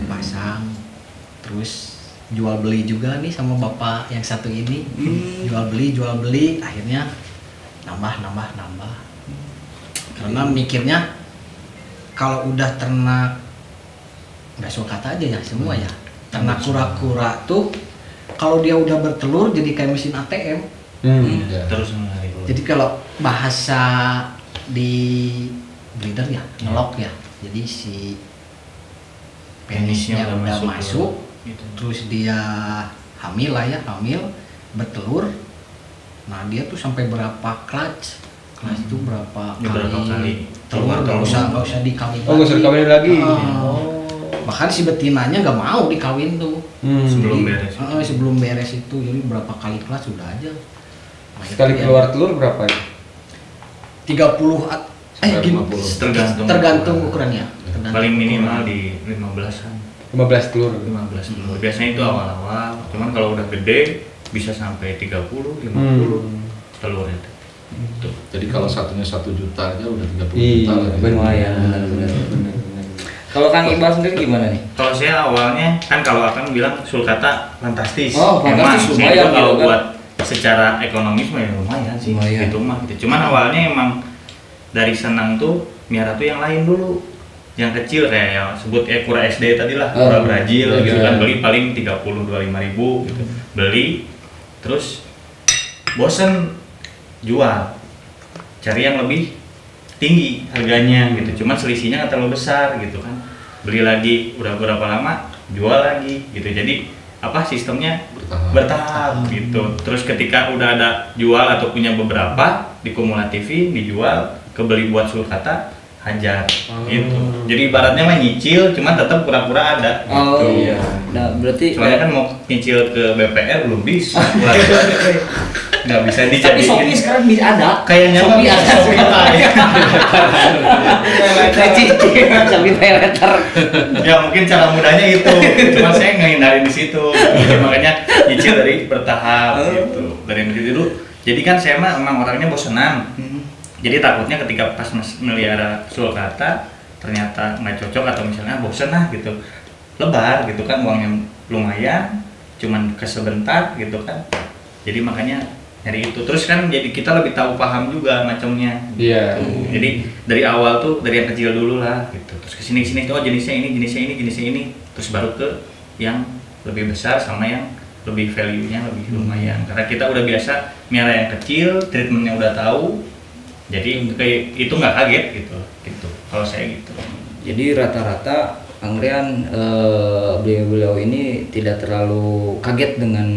Pasang. Terus jual beli juga nih sama bapak yang satu ini. Jual beli akhirnya nambah. Karena mikirnya kalau udah ternak nggak sulcata aja ya semua ya. Ternak kura-kura tuh kalau dia udah bertelur jadi kayak mesin ATM, Ya. terus mengalir. Jadi kalau bahasa di breeder ya ngelok ya. Jadi si penisnya udah masuk gitu. terus dia hamil lah ya, hamil bertelur. Nah dia tuh sampai berapa clutch itu berapa kali telur, nggak usah dikawin Oh, nggak usah dikawin lagi. Bahkan si betinanya nggak mau dikawin tuh. Sebelum Jadi, beres. sebelum beres itu, jadi berapa kali clutch sudah aja. Nah, Sekali itu ya. keluar telur berapa ya? 30 gini, 50. tergantung ukurannya. Paling minimal di 15-an. 15 telur. 15 telur. Biasanya itu awal-awal. Cuman kalau udah gede bisa sampai 30, 50 telur itu. Tuh. Jadi kalau satunya 1 juta aja udah 30 Iya, juta lah. benar ya. benar. Kalau Kang Iqbal sendiri gimana nih? Kalau saya awalnya kan kalau akan bilang sulcata fantastis. Oh, fantastis, Emang, saya lumayan juga kalau gitu kan. buat secara ekonomis mah ya lumayan sih. Lumayan. Gitu mah gitu. Cuman awalnya emang dari senang tuh miara tuh yang lain dulu. Yang kecil kayak yang sebut kura SD tadi lah, kura Brazil gitu kan, beli paling 30-25 ribu gitu. Beli terus bosen jual. Cari yang lebih tinggi harganya gitu, cuman selisihnya nggak terlalu besar gitu kan. Beli lagi udah berapa lama jual lagi gitu, jadi apa sistemnya bertahap gitu. Terus ketika udah ada jual atau punya beberapa dikumulatifin, dijual, kebeli buat sulcata, hajar gitu. Jadi ibaratnya mah nyicil, cuman tetap pura-pura ada. Oh gitu. iya. Nah berarti Soalnya kan mau nyicil ke BPR belum bisa. Nggak bisa tapi dijadiin. Shopee sekarang bisa ada. Kayaknya Shopee mah ada Shopee sekarang. Pay. Shopee Pay Later. Ya mungkin cara mudahnya itu, cuma saya ngehindarin di situ. Jadi, makanya nyicil dari bertahap gitu. Dari dulu. Jadi kan saya mah emang orangnya bosenan. Jadi takutnya ketika pas melihara sulcata ternyata nggak cocok atau misalnya bosen lah gitu, lebar gitu kan, uangnya lumayan, cuman kesebentar gitu kan. Jadi makanya nyari itu. Terus kan jadi kita lebih tahu paham juga macamnya. Iya. Gitu. Jadi dari awal tuh dari yang kecil dulu lah gitu. Terus kesini oh jenisnya ini, terus baru ke yang lebih besar sama yang lebih value-nya lebih lumayan. Karena kita udah biasa miara yang kecil, treatmentnya udah tahu. Jadi kayak itu nggak kaget gitu. Kalau saya gitu. Jadi rata-rata Angrian beliau ini tidak terlalu kaget dengan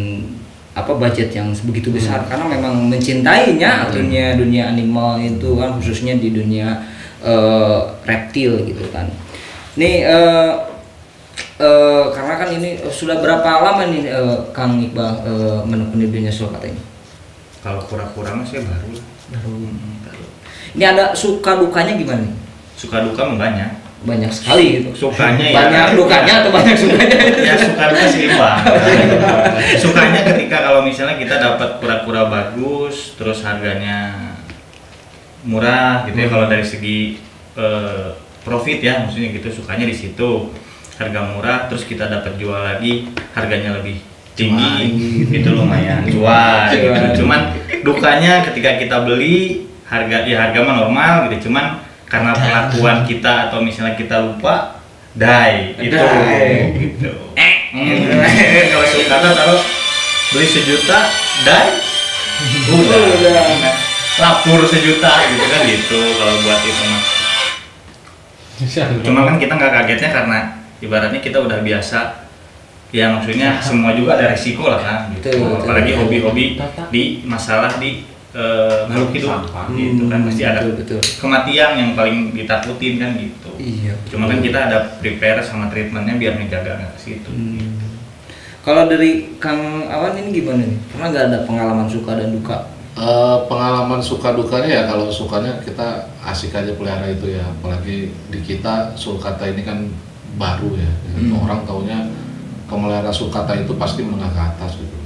apa budget yang begitu besar karena memang mencintainya artinya dunia animal itu kan, khususnya di dunia reptil gitu kan. Nih karena kan ini sudah berapa lama nih Kang Iqbal menekuni dunia sulcata ini? Kalau kura-kura mah saya baru. Ini ada suka dukanya gimana nih? Suka duka mah banyak. Banyak sekali gitu. Sukanya ya. Banyak dukanya atau banyak sukanya? Ya suka duka seimbang. Sukanya ketika kalau misalnya kita dapat kura-kura bagus, terus harganya murah gitu ya, kalau dari segi profit ya, maksudnya gitu, sukanya di situ. Harga murah, terus kita dapat jual lagi, harganya lebih tinggi, itu lumayan cuan gitu. Cuman dukanya ketika kita beli harga mah normal gitu, cuman karena perlakuan kita atau misalnya kita lupa itu gitu. Kalau sulcata taruh beli 1 juta udah lapur 1 juta gitu kan gitu kalau buat itu mah. Cuma kan kita nggak kagetnya karena ibaratnya kita udah biasa. Ya maksudnya semua juga ada resiko lah kan gitu. Apalagi hobi-hobi di masalah di makhluk hidup gitu kan, pasti ada kematian yang paling ditakutin kan gitu. Iya. Cuma kan kita ada prepare sama treatmentnya biar menjaga nggak ke situ. Gitu. Kalau dari Kang Awan ini gimana nih? Pernah nggak ada pengalaman suka dan duka? Pengalaman suka dukanya ya, kalau sukanya kita asik aja pelihara itu ya, apalagi di kita sulcata ini kan baru ya. Orang taunya pemelihara sulcata itu pasti menengah ke atas gitu.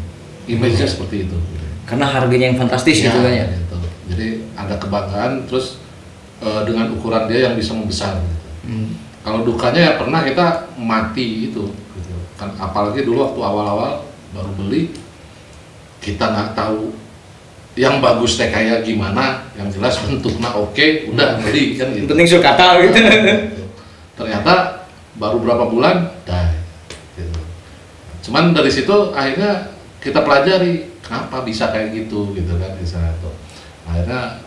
Image-nya seperti itu. Karena harganya yang fantastis Ya, gitu kan ya. gitu. Jadi ada kebanggaan, terus dengan ukuran dia yang bisa membesar. Gitu. Kalau dukanya ya pernah kita mati itu, gitu. Kan apalagi dulu waktu awal-awal baru beli, kita nggak tahu yang bagus teh kayak gimana, yang jelas bentuknya oke, udah beli kan gitu. Penting sulcata gitu. Gitu. Ternyata baru berapa bulan, die. Gitu. Cuman dari situ akhirnya kita pelajari kenapa bisa kayak gitu kan di sana tuh. Akhirnya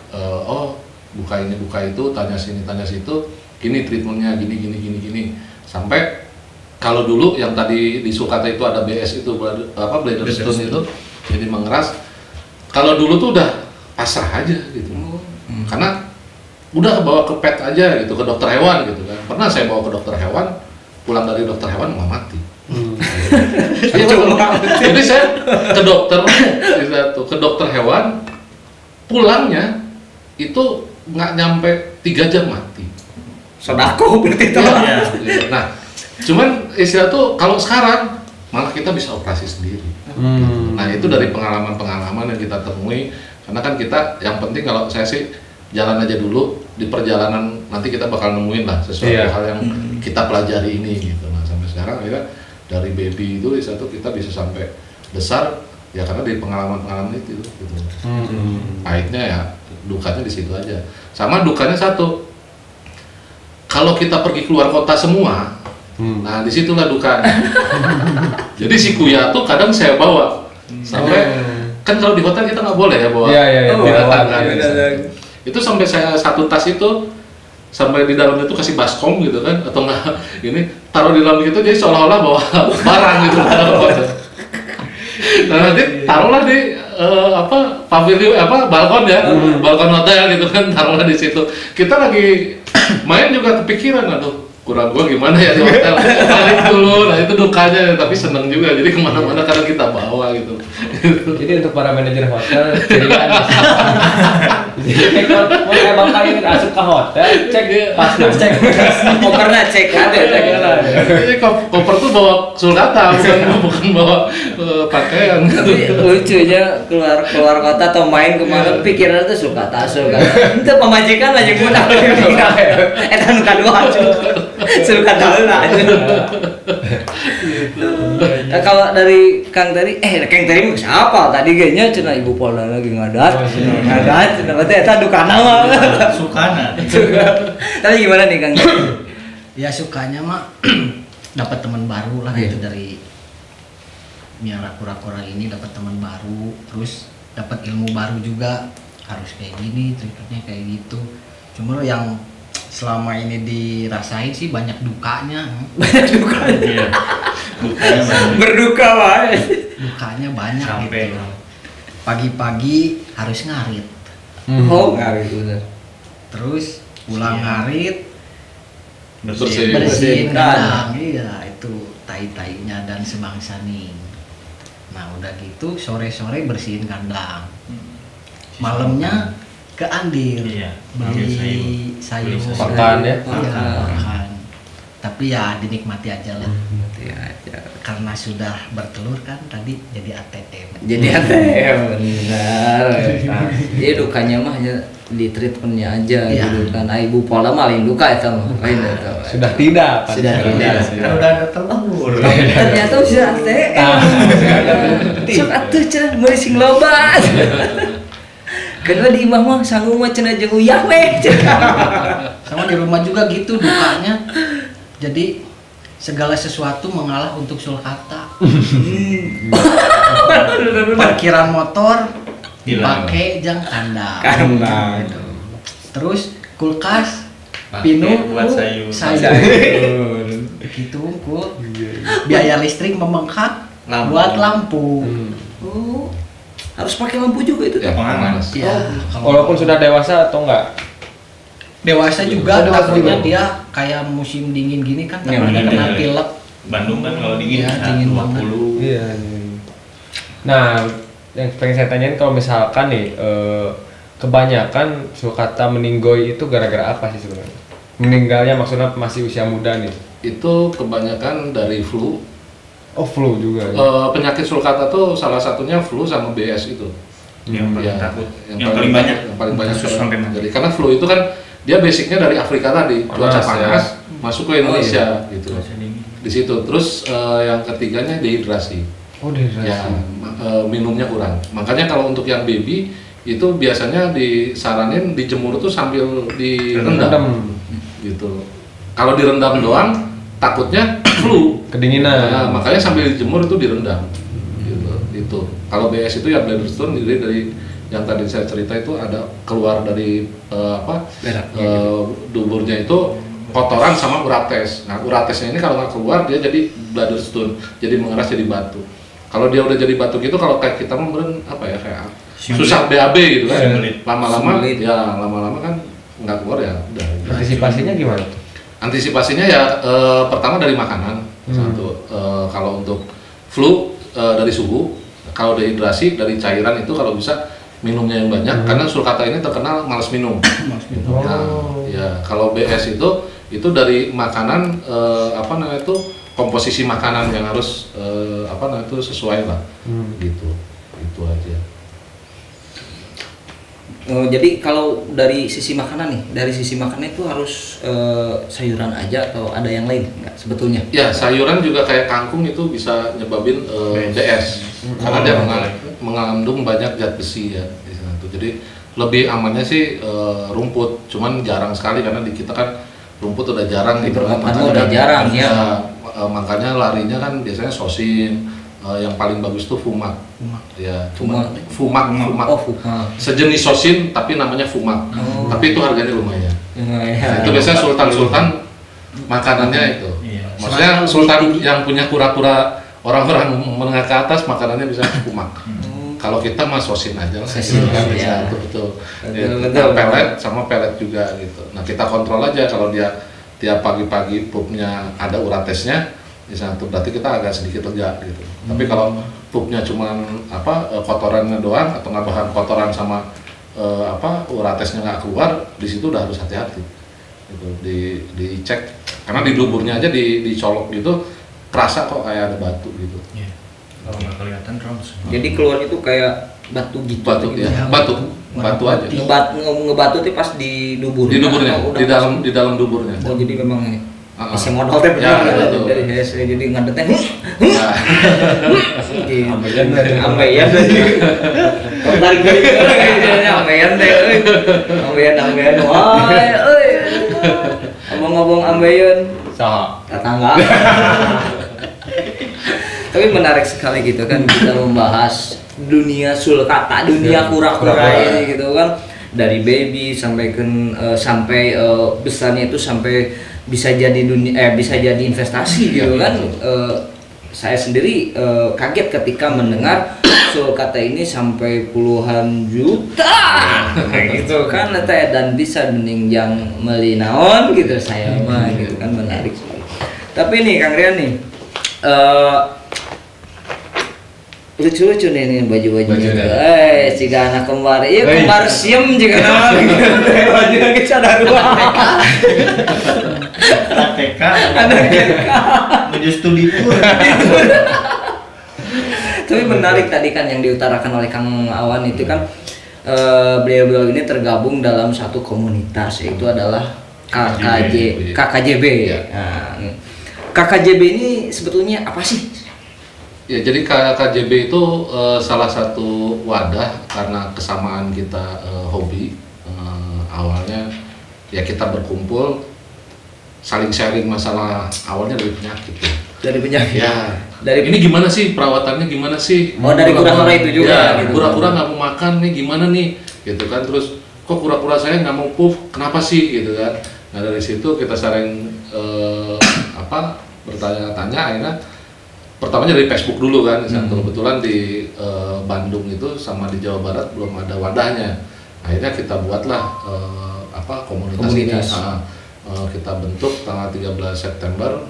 buka ini buka itu, tanya sini tanya situ, gini treatmentnya gini sampai kalau dulu yang tadi di Sulkata itu ada BS itu bladder itu jadi mengeras. Kalau dulu tuh udah pasrah aja gitu, karena udah bawa ke pet aja gitu, ke dokter hewan gitu kan. Pernah saya bawa ke dokter hewan, pulang dari dokter hewan malah mati. Jadi saya ke dokter hewan, pulangnya itu nggak nyampe 3 jam mati. Sodako berarti itu. Nah, cuman istilah tuh kalau sekarang malah kita bisa operasi sendiri. Nah itu dari pengalaman-pengalaman yang kita temui, karena kan kita yang penting kalau saya sih jalan aja dulu, di perjalanan nanti kita bakal nemuin lah sesuatu hal yang kita pelajari ini gitu. Nah sampai sekarang akhirnya dari baby itu kita bisa sampai besar ya karena dari pengalaman-pengalaman itu gitu. Pahitnya ya, dukanya di situ aja. Sama dukanya satu, kalau kita pergi keluar kota semua, nah disitulah dukanya. Jadi si kuya tuh kadang saya bawa sampai kan kalau di hotel kita nggak boleh ya bawa binatang kan. Itu sampai saya satu tas itu sampai di dalamnya itu kasih baskom gitu kan, atau enggak ini taruh di dalam gitu, jadi seolah-olah bawa barang gitu. Nah nanti taruhlah di pavilion balkon ya, balkon hotel gitu kan, taruhlah di situ. Kita lagi main juga kepikiran, aduh kurang gua gimana ya di hotel, balik dulu. Nah itu dukanya, tapi seneng juga, jadi kemana-mana kadang kita bawa gitu. Jadi untuk para manajer hotel, jadi kalau kayak bapak ini asup ke hotel, cek Kopernya cek ada. Jadi koper tuh bawa Sulkata, bukan bawa pakaian. Tapi lucunya keluar kota atau main kemana pikiran tuh Sulkata. Itu pemajikan aja mudah. Eta nu kadua Sulkata heula aja. Kalau dari Kang Teri mah siapa? Tadi kayaknya cenah Ibu Polda lagi ngadat. Cenah berarti eta dukana mah. Sukana. Tapi gimana nih Kang Teri? Ya sukanya mah dapat teman baru lah gitu dari miara kura-kura ini, dapat teman baru, terus dapat ilmu baru juga, harus kayak gini, treatmentnya kayak gitu. Cuma yang selama ini dirasain sih banyak dukanya. Banyak dukanya. Dukanya banyak. Berduka wae. Dukanya banyak Sampai. gitu. Pagi-pagi harus ngarit. Oh, ngarit bener. Terus pulang ngarit, Bersihin. bersihin kandang. kandang. Iya, itu tai-tainya dan sebangsa nih. Nah, udah gitu sore-sore bersihin kandang. Malamnya ke Andir. Iya, Beli sayur. Makan ya? Makan. Tapi ya dinikmati aja lah. Ya, ya. Karena sudah bertelur kan tadi jadi ATM. Jadi ATM benar. Jadi dukanya mah hanya di treatmentnya aja gitu kan. Ibu Polda mah lain duka itu mah. Lain itu. Sudah tidak. Sudah tidak. Kan udah ada telur. Ternyata sudah ATM. Sok atuh cenah meuli sing loba. Kedua di imah mah sanggup mah cenah jeung uyah we. Sama di rumah juga gitu dukanya. Jadi segala sesuatu mengalah untuk Sulkata. Parkiran motor dipakai jang kandang. Gitu. Terus kulkas pinu buat sayur. Gitu kul. Biaya listrik membengkak Lampu. buat lampu. Oh. Harus pakai lampu juga itu. Ya, panas. Ya, Walaupun sudah dewasa atau enggak? dewasa juga Dewasa takutnya juga. dia kayak musim dingin gini kan Ya, takutnya dingin, kena ya. pilek. Bandung kan kalau dingin Iya, bisa dingin 20. Iya. Nah, yang pengen saya tanyain kalau misalkan nih kebanyakan Sulkata meninggoy itu gara-gara apa sih sebenarnya? Meninggalnya maksudnya masih usia muda nih? Itu kebanyakan dari flu. Oh, flu juga. Penyakit Sulkata tuh salah satunya flu sama BS itu. Yang paling Ya, takut. yang paling banyak. yang paling banyak kasus sampai mati. jadi karena flu itu kan dia basicnya dari Afrika tadi, cuaca Panas, panas masuk ke Indonesia iya. gitu. Cuaca dingin. Di situ terus yang ketiganya dehidrasi. Oh, dehidrasi. Ya, minumnya kurang. Makanya kalau untuk yang baby itu biasanya disaranin dijemur tuh sambil direndam gitu. Kalau direndam doang takutnya flu. Kedinginan. Nah, makanya sambil dijemur itu direndam gitu. Itu. Kalau BS itu ya bladder stone dari yang tadi saya cerita itu ada keluar dari duburnya itu kotoran sama urates. Nah uratesnya ini kalau nggak keluar dia jadi bladder stone, jadi mengeras jadi batu. Kalau dia udah jadi batu gitu, kalau kayak kita memberen kayak susah BAB gitu kan. Lama-lama kan nggak keluar ya udah. Antisipasinya gimana? Antisipasinya ya pertama dari makanan. Satu, kalau untuk flu dari suhu, kalau dehidrasi dari cairan itu kalau bisa minumnya yang banyak karena sulcata ini terkenal malas minum. Nah, ya kalau BS itu dari makanan itu komposisi makanan yang harus sesuai lah. Gitu. Itu aja. Jadi kalau dari sisi makanan itu harus sayuran aja atau ada yang lain nggak sebetulnya? Ya sayuran juga kayak kangkung itu bisa nyebabin DS karena dia mengandung banyak zat besi ya di sana tuh. Jadi lebih amannya sih rumput, cuman jarang sekali karena di kita kan rumput udah jarang gitu. Udah jarang ya. Makanya larinya kan biasanya sosin. Yang paling bagus tuh fumak. Ya, fumak. Sejenis sosin tapi namanya fumak. Tapi itu harganya lumayan. Nah, itu biasanya sultan makanannya itu. Maksudnya sultan yang punya kura-kura orang-orang menengah ke atas makanannya bisa fumak. Kalau kita mah sosin aja lah. Sosin ya. Betul. Pelet sama pelet juga gitu. Nah, kita kontrol aja kalau dia tiap pagi-pagi pupnya ada uratesnya di satu, berarti kita agak sedikit lega gitu. Tapi kalau pupnya cuman kotorannya doang atau nggak bahan kotoran sama uratesnya nggak keluar, di situ udah harus hati-hati. Gitu. Dicek karena di duburnya aja dicolok gitu, kerasa kok kayak ada batu gitu. Yeah. Kalau nggak kelihatan terus. Jadi keluarnya tuh kayak batu gitu. Batu aja. Ngebatu tuh pas di dubur. Di duburnya, di dalam duburnya. Oh jadi memang isi modal teh benar dari HSE jadi ngadetnya ambeyan tarik ambeyan wah ngomong ambeyan tetangga. Tapi menarik sekali gitu kan kita membahas dunia sulcata, dunia kura-kura ini gitu kan, dari baby sampai besarnya itu sampai bisa jadi bisa jadi investasi gitu kan. Saya sendiri kaget ketika mendengar sulcata ini sampai puluhan juta gitu kan dan bisa meninjang melinaon gitu saya mah gitu kan, menarik sekali. Tapi nih Kang Rian nih lucu-lucu nih baju-bajunya. Jika anak kembar, iya kembar siem jika nama baju yang kecadaruan. Anak TK. Menuju studi tour. Tapi menarik tadi kan yang diutarakan oleh Kang Awan itu kan beliau-beliau ini tergabung dalam satu komunitas, yaitu adalah KKJB. Nah, KKJB ini sebetulnya apa sih? Ya, jadi KKJB itu salah satu wadah karena kesamaan kita hobi. Awalnya ya kita berkumpul saling sharing masalah, awalnya dari penyakit ya. Dari penyakit. Ya. Ini gimana sih perawatannya, gimana sih? Oh, dari kura-kura itu juga. Ya, kura-kura nggak mau makan nih, gimana nih? Gitu kan. Terus kok kura-kura saya nggak mau pup? Kenapa sih? Gitu kan. Nah dari situ kita saling bertanya-tanya, akhirnya pertamanya dari Facebook dulu kan. Kebetulan di Bandung itu sama di Jawa Barat belum ada wadahnya. Akhirnya kita buatlah komunitas ini. Kita bentuk tanggal 13 September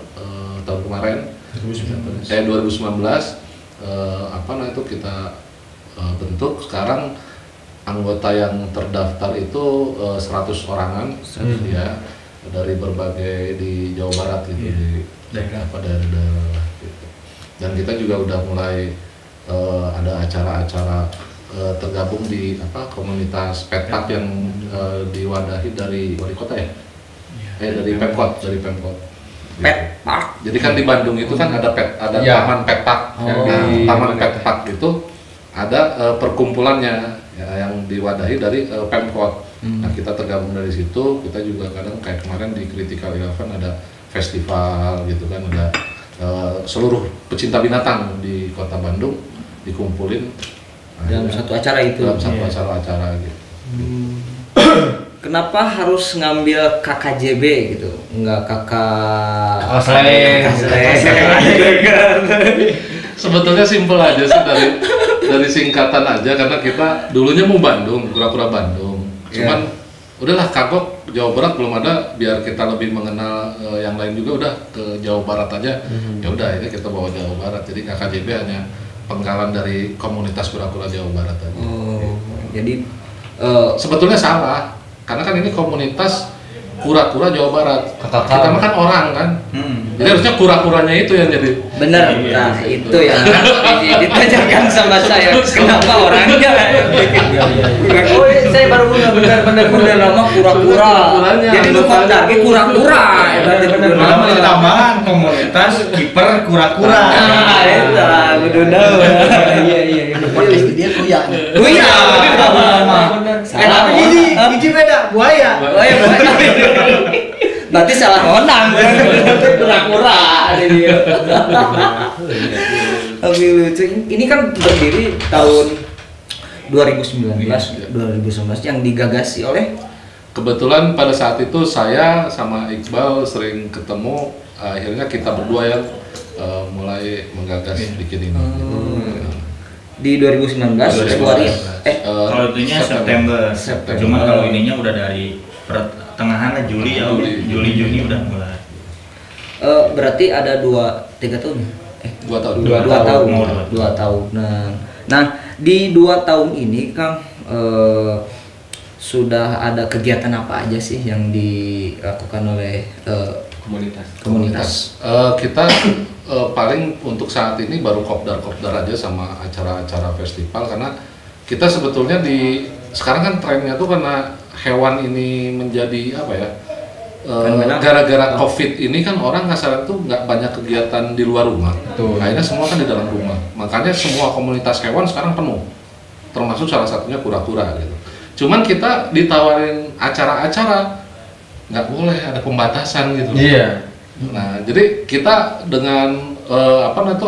tahun kemarin 2019 itu kita bentuk. Sekarang anggota yang terdaftar itu 100 orangan ya, dari berbagai di Jawa Barat gitu, di daerah gitu. Dan kita juga udah mulai ada acara-acara tergabung di komunitas petak yang diwadahi dari wali kota ya. Dari Pemkot. Petak. Jadi kan di Bandung itu kan ada taman petak. Di taman petak itu ada perkumpulannya ya, yang diwadahi dari Pemkot. Nah kita tergabung dari situ. Kita juga kadang kayak kemarin di Critical Eleven ada festival gitu kan, ada seluruh pecinta binatang di kota Bandung dikumpulin dalam satu acara itu. dalam satu acara gitu. Kenapa harus ngambil KKJB gitu? Enggak kakak Sleng. Sebetulnya simpel aja sih dari singkatan aja, karena kita dulunya mau Bandung, kura-kura Bandung. Cuman udahlah kagok Jawa Barat belum ada, biar kita lebih mengenal yang lain juga, udah ke Jawa Barat aja. Ya udah ini kita bawa Jawa Barat. Jadi KKJB hanya penggalan dari komunitas kura-kura Jawa Barat aja. Jadi Sebetulnya salah, karena kan ini komunitas kura-kura Jawa Barat. Kita mah kan orang kan. Jadi harusnya kura-kuranya itu yang jadi. bener. Nah, itu yang ditanyakan sama saya. Kenapa orangnya? Oh, saya baru bener nama kura-kura. Jadi lu kontaknya kura-kura. Berarti bener nama. Tambahan komunitas kiper kura-kura. Nah, itu bener. Iya. Podcast dia kuya. Kuya. Tapi ini beda buaya. Berarti salah onang. Kura-kura. Tapi lucu. Ini kan berdiri tahun 2019 yang digagasi oleh Kebetulan pada saat itu saya sama Iqbal sering ketemu, akhirnya kita berdua yang mulai menggagas bikin ini. di 2019 Februari. Kalau itunya September. Cuman kalau ininya udah dari pertengahan lah Juli ya. Juli Juni udah mulai. Berarti ada 2-3 tahun. 2 tahun. 2 tahun. Nah, di 2 tahun ini Kang sudah ada kegiatan apa aja sih yang dilakukan oleh komunitas? Kita paling untuk saat ini baru kopdar aja sama acara-acara festival, karena kita sebetulnya sekarang kan trennya tuh karena hewan ini menjadi apa ya, gara-gara COVID ini kan orang ngasaran tuh nggak banyak kegiatan di luar rumah. Akhirnya semua kan di dalam rumah, makanya semua komunitas hewan sekarang penuh, termasuk salah satunya kura-kura gitu. Cuman kita ditawarin acara-acara nggak boleh, ada pembatasan gitu. Iya. Nah, jadi kita dengan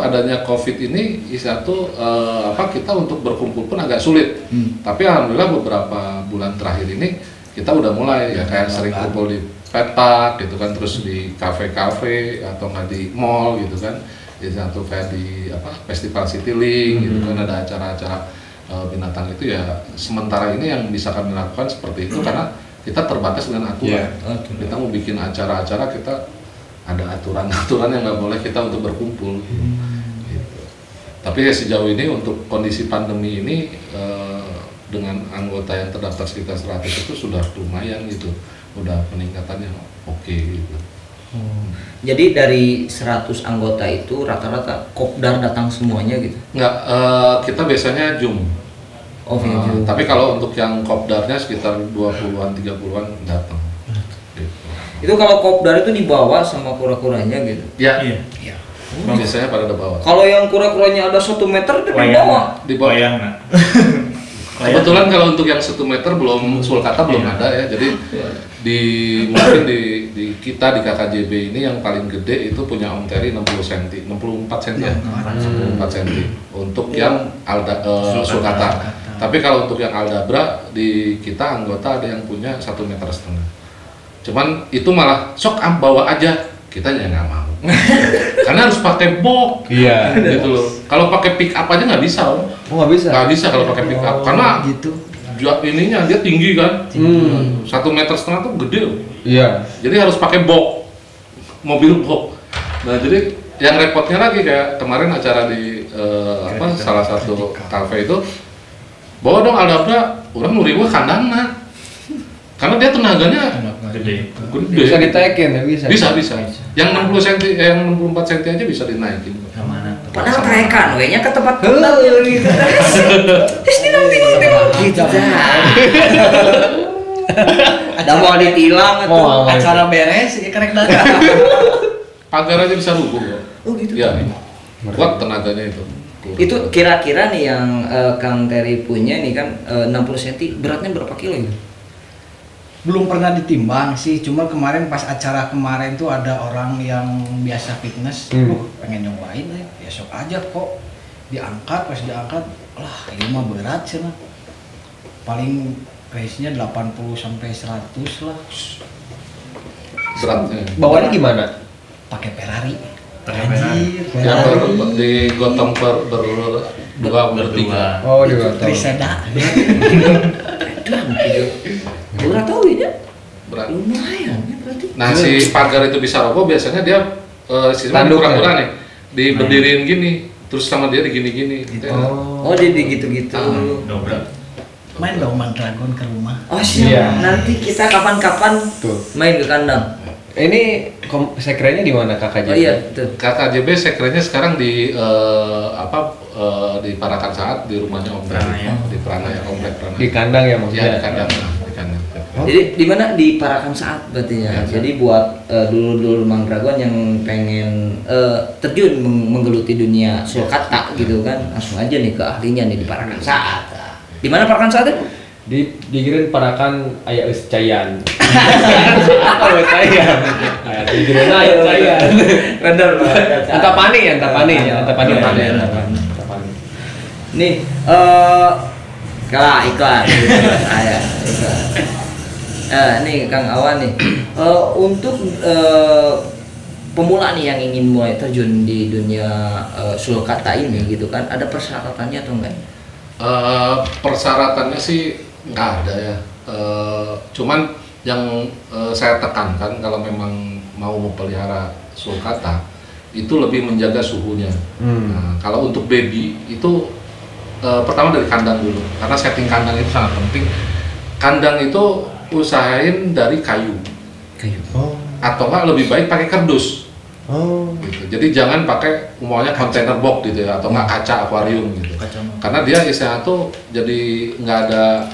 adanya COVID ini kita untuk berkumpul pun agak sulit. Tapi alhamdulillah beberapa bulan terakhir ini kita udah mulai ya kayak sering kumpul di petak gitu kan, terus di kafe-kafe atau nggak di mall gitu kan. Jadi satu kayak di Festival Citylink gitu kan, ada acara-acara binatang itu ya. Sementara ini yang bisa kami lakukan seperti itu karena kita terbatas dengan aturan. Kita mau bikin acara-acara, kita ada aturan-aturan yang nggak boleh kita untuk berkumpul. Gitu. Tapi ya sejauh ini untuk kondisi pandemi ini dengan anggota yang terdaftar sekitar 100 itu sudah lumayan gitu, udah peningkatannya oke gitu. Jadi dari 100 anggota itu rata-rata kopdar datang semuanya gitu? Nggak, kita biasanya Zoom. Tapi kalau untuk yang kopdarnya sekitar 20-an, 30-an datang. Itu kalau kopdar itu dibawa sama kura-kuranya gitu? Iya. Biasanya pada dibawa. Kalau yang kura-kuranya ada 1 meter dibawa? Kebetulan kalau untuk yang 1 meter belum, sulcata belum ada ya. Jadi mungkin di kita di KKJB ini yang paling gede itu punya Om Terry 60 cm, 64 cm ya. 64 cm untuk yang sulcata. Tapi kalau untuk yang aldabra di kita anggota ada yang punya 1,5 meter. Cuman itu malah sok bawa aja, kita ya nggak mau. Karena harus pakai box. Iya. Gitu loh. Kalau pakai pick up aja nggak bisa. Oh nggak bisa. Nggak bisa kalau pakai pick up karena gitu. Ininya dia tinggi kan. 1,5 meter tuh gede loh. Iya. Jadi harus pakai box, mobil box. Nah jadi yang repotnya lagi kayak kemarin acara di salah satu kafe itu, bawa dong aldabra, orang nuriwa kandangna. Karena dia tenaganya gede. Bisa ditaikin ya, bisa. Bisa. Yang 60 cm, yang 64 cm aja bisa dinaikin. Padahal traikan, kayaknya ke tempat kembang gitu. Terus tinang gitu. Ada mau ditilang atau acara beres ya karek dagang. Pagar aja bisa rubuh kok. Oh gitu. Iya. Kuat tenaganya itu. Itu kira-kira nih yang Kang Terry punya nih kan 60 cm, beratnya berapa kilo itu? Belum pernah ditimbang sih, cuma kemarin pas acara kemarin tuh ada orang yang biasa fitness, pengen nyobain ya sok aja kok. pas diangkat lah ini mah berat sih lah, paling pace-nya 80 sampai 100 lah. Beratnya. Bawanya gimana? Pakai Ferrari. Yang digotong berdua bertiga. Oh, digotong. Triseda. Udah tahu ya? Berat. Lumayan ya berarti. Nah si pagar itu bisa roboh biasanya dia sistemnya Tanduk, kura-kura nih, diberdiriin gini, terus sama dia digini-gini. Gitu ya. Oh dia gitu-gitu. Dobrak. Main dong Mandragon ke rumah. Oh siap. Iya. Nanti kita kapan-kapan Tuh. main ke kandang. Ini sekrenya di mana Kakak Oh JB? iya, betul. KKJB sekrenya sekarang di di Parakan Saat di rumahnya Om Brad, Pranaya. di Pranaya Komplek Pranaya. Di kandang ya Ya maksudnya? di kandang, di kandang. Oh. Jadi di mana di Parakan Saat berarti ya. Ya, Jadi buat dulur-dulur Mang Dragon yang pengen terjun menggeluti dunia sulkata gitu kan, langsung aja nih ke ahlinya nih di Parakan Saat. Di mana Parakan Saat itu? Digirin Parakan aya eus cayan. Apa cayan? Digirin aya cayan. Bener banget. Antapani ya, Antapani ya, Antapani. Antapani. Antapani. Nih, kalah iklan. Saya iklan. Nih Kang Awan nih, untuk pemula nih yang ingin mulai terjun di dunia sulkata ini gitu kan, ada persyaratannya atau enggak? Persyaratannya sih nggak ada ya. Cuman yang saya tekankan kalau memang mau memelihara sulcata itu lebih menjaga suhunya. Nah, kalau untuk baby itu pertama dari kandang dulu, karena setting kandang itu sangat penting. Kandang itu usahain dari kayu, Oh. atau nggak lebih baik pakai kardus. Oh. Gitu. Jadi jangan pakai umumnya container box gitu ya, atau nggak kaca akuarium gitu. Karena dia istilahnya tuh jadi nggak ada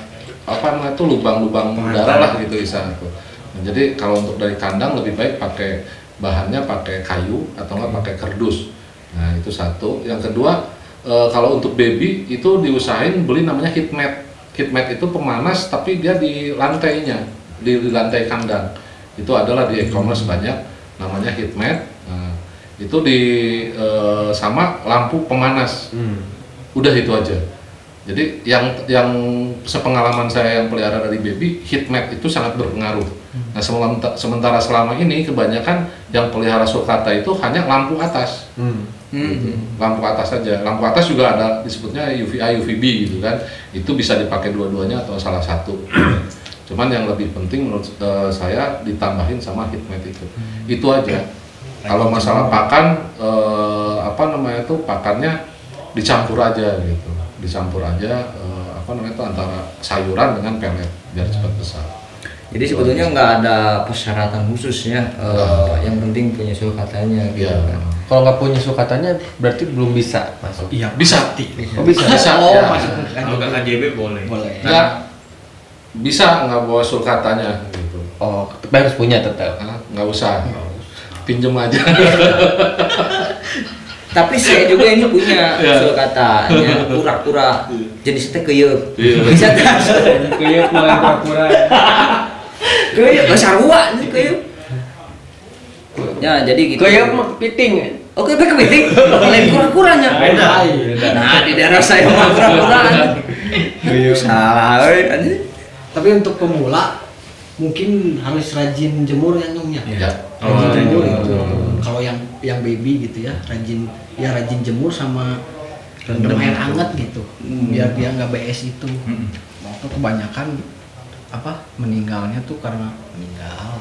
apa namanya tuh lubang-lubang udara lah gitu istilahnya tuh. Nah, jadi kalau untuk dari kandang lebih baik pakai bahannya pakai kayu atau nggak pakai kardus. Nah itu satu. Yang kedua kalau untuk baby itu diusahain beli namanya heat mat. Heat mat itu pemanas tapi dia di lantainya, di lantai kandang. Itu adalah di e-commerce banyak namanya heat mat. Nah, itu di sama lampu pemanas. Udah itu aja. Jadi yang sepengalaman saya yang pelihara dari baby, heat mat itu sangat berpengaruh. Nah sementara selama ini kebanyakan yang pelihara sulcata itu hanya lampu atas. Gitu. Lampu atas saja. Lampu atas juga ada disebutnya UVA, UVB gitu kan. Itu bisa dipakai dua-duanya atau salah satu. Cuman yang lebih penting menurut saya ditambahin sama heat mat itu. Itu aja. Kalau masalah pakan apa namanya itu pakannya dicampur aja gitu. Dicampur aja apa namanya itu antara sayuran dengan pelet biar cepat besar. Jadi sebetulnya nggak ada persyaratan khusus ya, yang penting punya sulcatanya gitu Iya. kan. Kalau nggak punya sulcatanya berarti belum bisa masuk. Iya, Bisa. Oh bisa. Bisa. Oh, Ya. masuk ke Kalau KKJB boleh. Boleh. Nggak bisa nggak bawa sulcatanya gitu. Oh, tapi harus punya tetap. Nah, nggak usah. Pinjem aja. Tapi saya juga ini punya Iya. sulcatanya kura-kura jenisnya keyeup. Iya. Bisa tas. Kuyup mulai pura-pura. Keyeup sarua ini keyeup. Ya, jadi gitu. Kuyup mah kepiting. Oke, baik kepiting. Lain kura-kuranya. Beda. Nah, di daerah saya mah kura-kura. Kuyup. Salah euy anjing. Tapi untuk pemula mungkin harus rajin jemur ya nyungnya. Ya. Rajin jemur gitu. Oh. Kalau yang baby gitu ya, rajin jemur sama rendam air hangat gitu. Biar dia nggak BS itu. Itu kebanyakan apa meninggalnya tuh karena meninggal.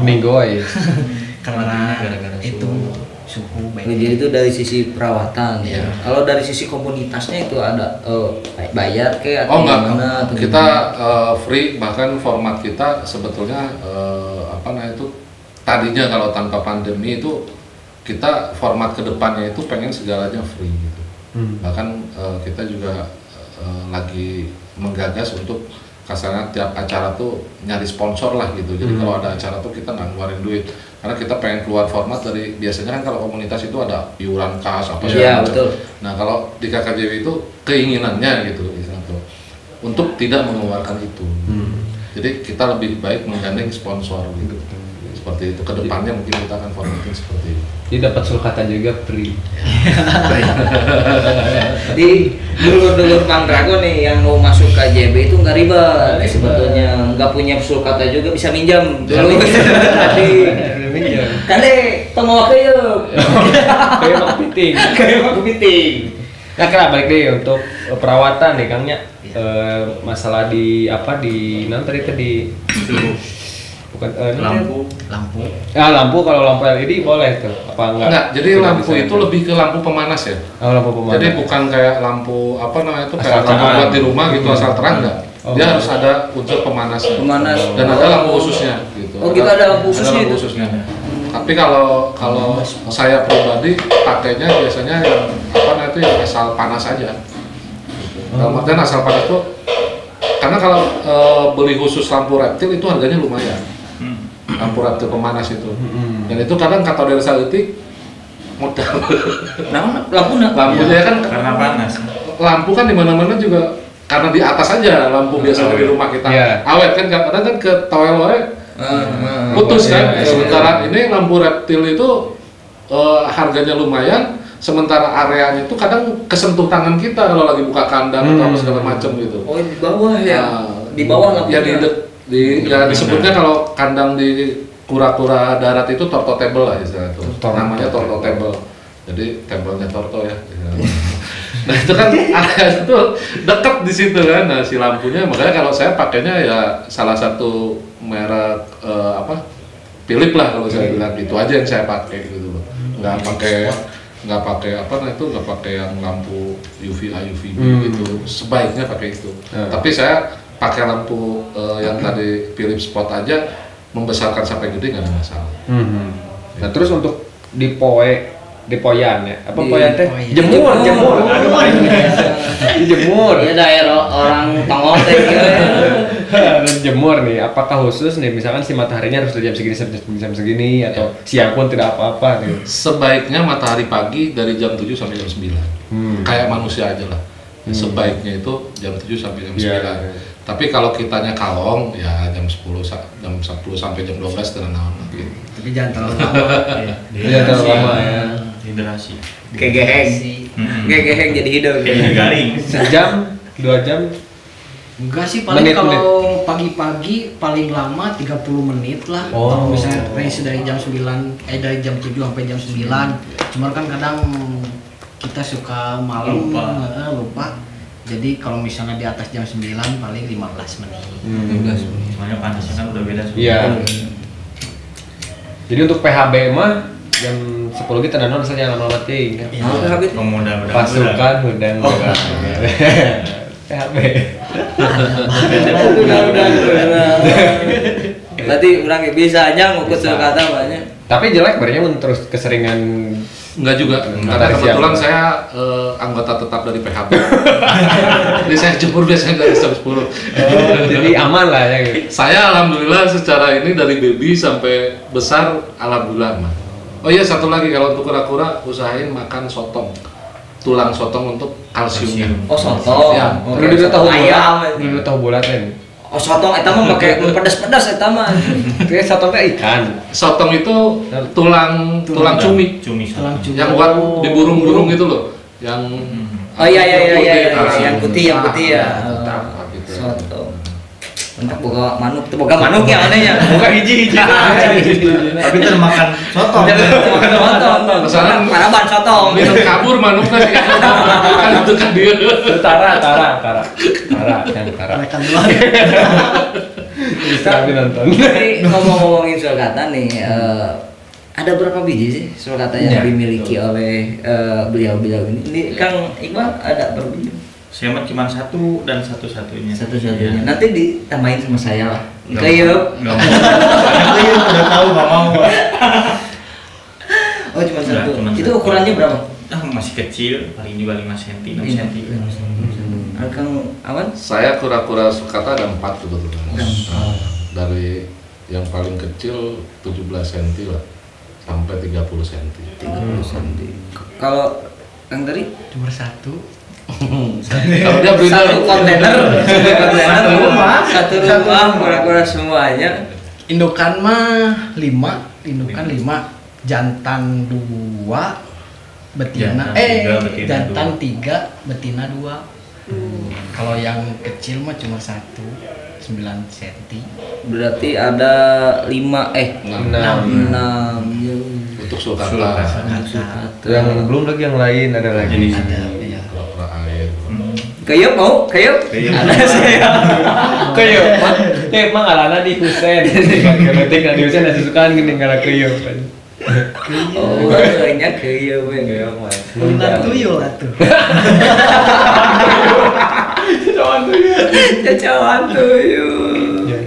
Minggoy. Karena Gara-gara itu suhu Nah, baby. jadi itu dari sisi perawatan ya. Iya. Kalau dari sisi komunitasnya itu ada bayar kayak Oh atau enggak, gimana atau kita gimana? free, bahkan format kita sebetulnya apa namanya itu tadinya kalau tanpa pandemi itu kita format kedepannya itu pengen segalanya free gitu. Bahkan kita juga lagi menggagas untuk kasarnya tiap acara tuh nyari sponsor lah gitu. Jadi kalau ada acara tuh kita nggak ngeluarin duit karena kita pengen keluar format dari biasanya kan kalau komunitas itu ada iuran kas apa segala Iya, macam. betul. Nah kalau di KKJW itu keinginannya gitu istilahnya, untuk tidak mengeluarkan itu. Jadi kita lebih baik menggandeng sponsor gitu. seperti itu. Kedepannya mungkin kita akan formatting seperti itu. Jadi dapat sulcata juga free. Jadi dulur-dulur Mang Dragon nih yang mau masuk ke JB itu nggak ribet sebetulnya, nggak punya sulcata juga bisa minjam dulu. Tadi kade tengok ke yuk. Kayak mak kepiting. Kayak mau kepiting. Nah, kira balik deh untuk perawatan nih Kangnya. Masalah di apa di nanti di bukan lampu. Ya lampu, kalau lampu LED boleh tuh apa enggak? Enggak, jadi lampu itu lebih ke lampu pemanas ya. Oh, lampu pemanas. Jadi bukan kayak lampu apa namanya itu Asal kayak lampu terang. buat di rumah gitu asal terang enggak. Dia harus ada unsur pemanas. Pemanas. Dan ada lampu khususnya gitu. Oh, gitu, ada lampu khususnya itu? Tapi kalau saya pribadi pakainya biasanya yang apa namanya itu yang asal panas aja. Dan asal panas tuh karena kalau beli khusus lampu reptil itu harganya lumayan. Lampu reptil pemanas itu. Dan itu kadang kata dari saletik modal. Nah, Lampunya kan Karena panas. lampu kan di mana-mana juga karena di atas aja lampu biasanya di rumah kita. Iya. Awet kan kadang kan ke toel wae putus kan. Sementara ini lampu reptil itu harganya lumayan. Sementara areanya itu kadang kesentuh tangan kita kalau lagi buka kandang atau apa segala macam gitu. Oh, di bawah ya. Nah, Di bawah lampunya. ya disebutnya kalau kandang di kura-kura darat itu tortotable lah istilahnya itu. Namanya tortotable. Jadi tabelnya torto ya. Nah itu kan area itu dekat di situ kan. Nah si lampunya makanya kalau saya pakainya ya salah satu merek Philips lah kalau saya bilang, itu aja yang saya pakai gitu loh. Nggak pakai apa nah itu nggak pakai yang lampu UVA UVB gitu. Sebaiknya pakai itu. Tapi saya pakai lampu yang tadi Philips Spot aja membesarkan sampai gede nggak ada masalah. Nah, terus untuk di poyan ya. Apa poyan teh? Jemur. Jemur. Dijemur. Ya daerah orang tongol teh gitu. Dan jemur nih, apakah khusus nih misalkan si mataharinya harus dari jam segini sampai jam segini atau siang pun tidak apa-apa nih? Sebaiknya matahari pagi dari jam 7 sampai jam 9. Kayak manusia aja lah. Sebaiknya itu jam 7 sampai jam 9. Tapi kalau kitanya kalong ya jam 10 sampai jam 12 dan gitu. Tapi jangan terlalu lama. Iya, terlalu lama ya. Hidrasi. Gegeheng. Gegeheng jadi hidup. Kayak garing. Sejam, 2 jam. Enggak sih, paling Menit. kalau pagi-pagi paling lama 30 menit lah. Oh. Kalau misalnya range dari jam 9 dari jam 7 sampai jam 9. Cuma kan kadang kita suka malam lupa. Jadi kalau misalnya di atas jam 9 paling 15 menit. Soalnya panasnya kan udah beda. Iya. Jadi untuk PHB mah jam 10 kita nanon saja lama-lama ting. Pemuda Pasukan Hudang Gerak. PHB. Udah. Berarti orang bisa aja ngukut kata banyak. Tapi jelek berarti terus keseringan. Enggak juga, karena kebetulan saya anggota tetap dari PHB. Jadi saya jemur biasanya dari jam 10. Jadi aman lah ya gitu. Saya alhamdulillah secara ini dari baby sampai besar alhamdulillah aman. Oh iya, satu lagi kalau untuk kura-kura usahain makan sotong. Tulang sotong untuk kalsiumnya. Oh, sotong. Ya. Udah tahu ayam. Udah tahu bulat kan. Oh, sotong eta mah pakai pedas-pedas eta mah. Kayak sotong teh ikan. Sotong itu tulang cumi. Yang buat di burung-burung gitu loh. Yang Oh iya yang putih ya. Gitu. Sotong. Untuk boga manuk ya anehnya. Bukan hiji. Tapi termakan sotong. Makan sotong. Misalnya Paraban sotong. minum kabur manuknya sih. Kan itu kan dia. Tara. Mereka duluan. Bisa nonton. Tapi ngomong-ngomongin sulcata nih, ada berapa biji sih sulcata yang dimiliki oleh beliau-beliau ini? Ini Kang Iqbal ada berapa biji? Saya mah cuma satu dan satu-satunya. Satu-satunya. Nanti ditambahin sama saya lah. Nggak Kayup. mau. Kayup udah tahu nggak mau. Oh cuma Udah, satu. cuma Itu satu. ukurannya berapa? Masih kecil, paling juga 5 cm, 6 cm. Kang Awan? Saya kura-kura sulcata ada 4 kebetulan. Dari yang paling kecil 17 cm lah sampai 30 cm. 30 cm. Kalau Kang tadi? Nomor 1. Kalau dia beli Satu kontainer, satu rumah, kura-kura semuanya. Indukan mah 5, indukan 5, jantan 2, betina jantan 3, betina 2. Kalau yang kecil mah cuma 1, 9 cm. Berarti ada 6. Untuk sulcata. Yang belum lagi yang lain ada lagi. Ada ya. Kura-kura air. Kayup mau? Kayup? Ada saya. Kayup mah ngalana di Husen. Kalau tinggal di Husen nasi sukaan gini ngala kayup kan. Oh, banyak kayup ya. Minat tuyul atuh. Cacawan tuyul.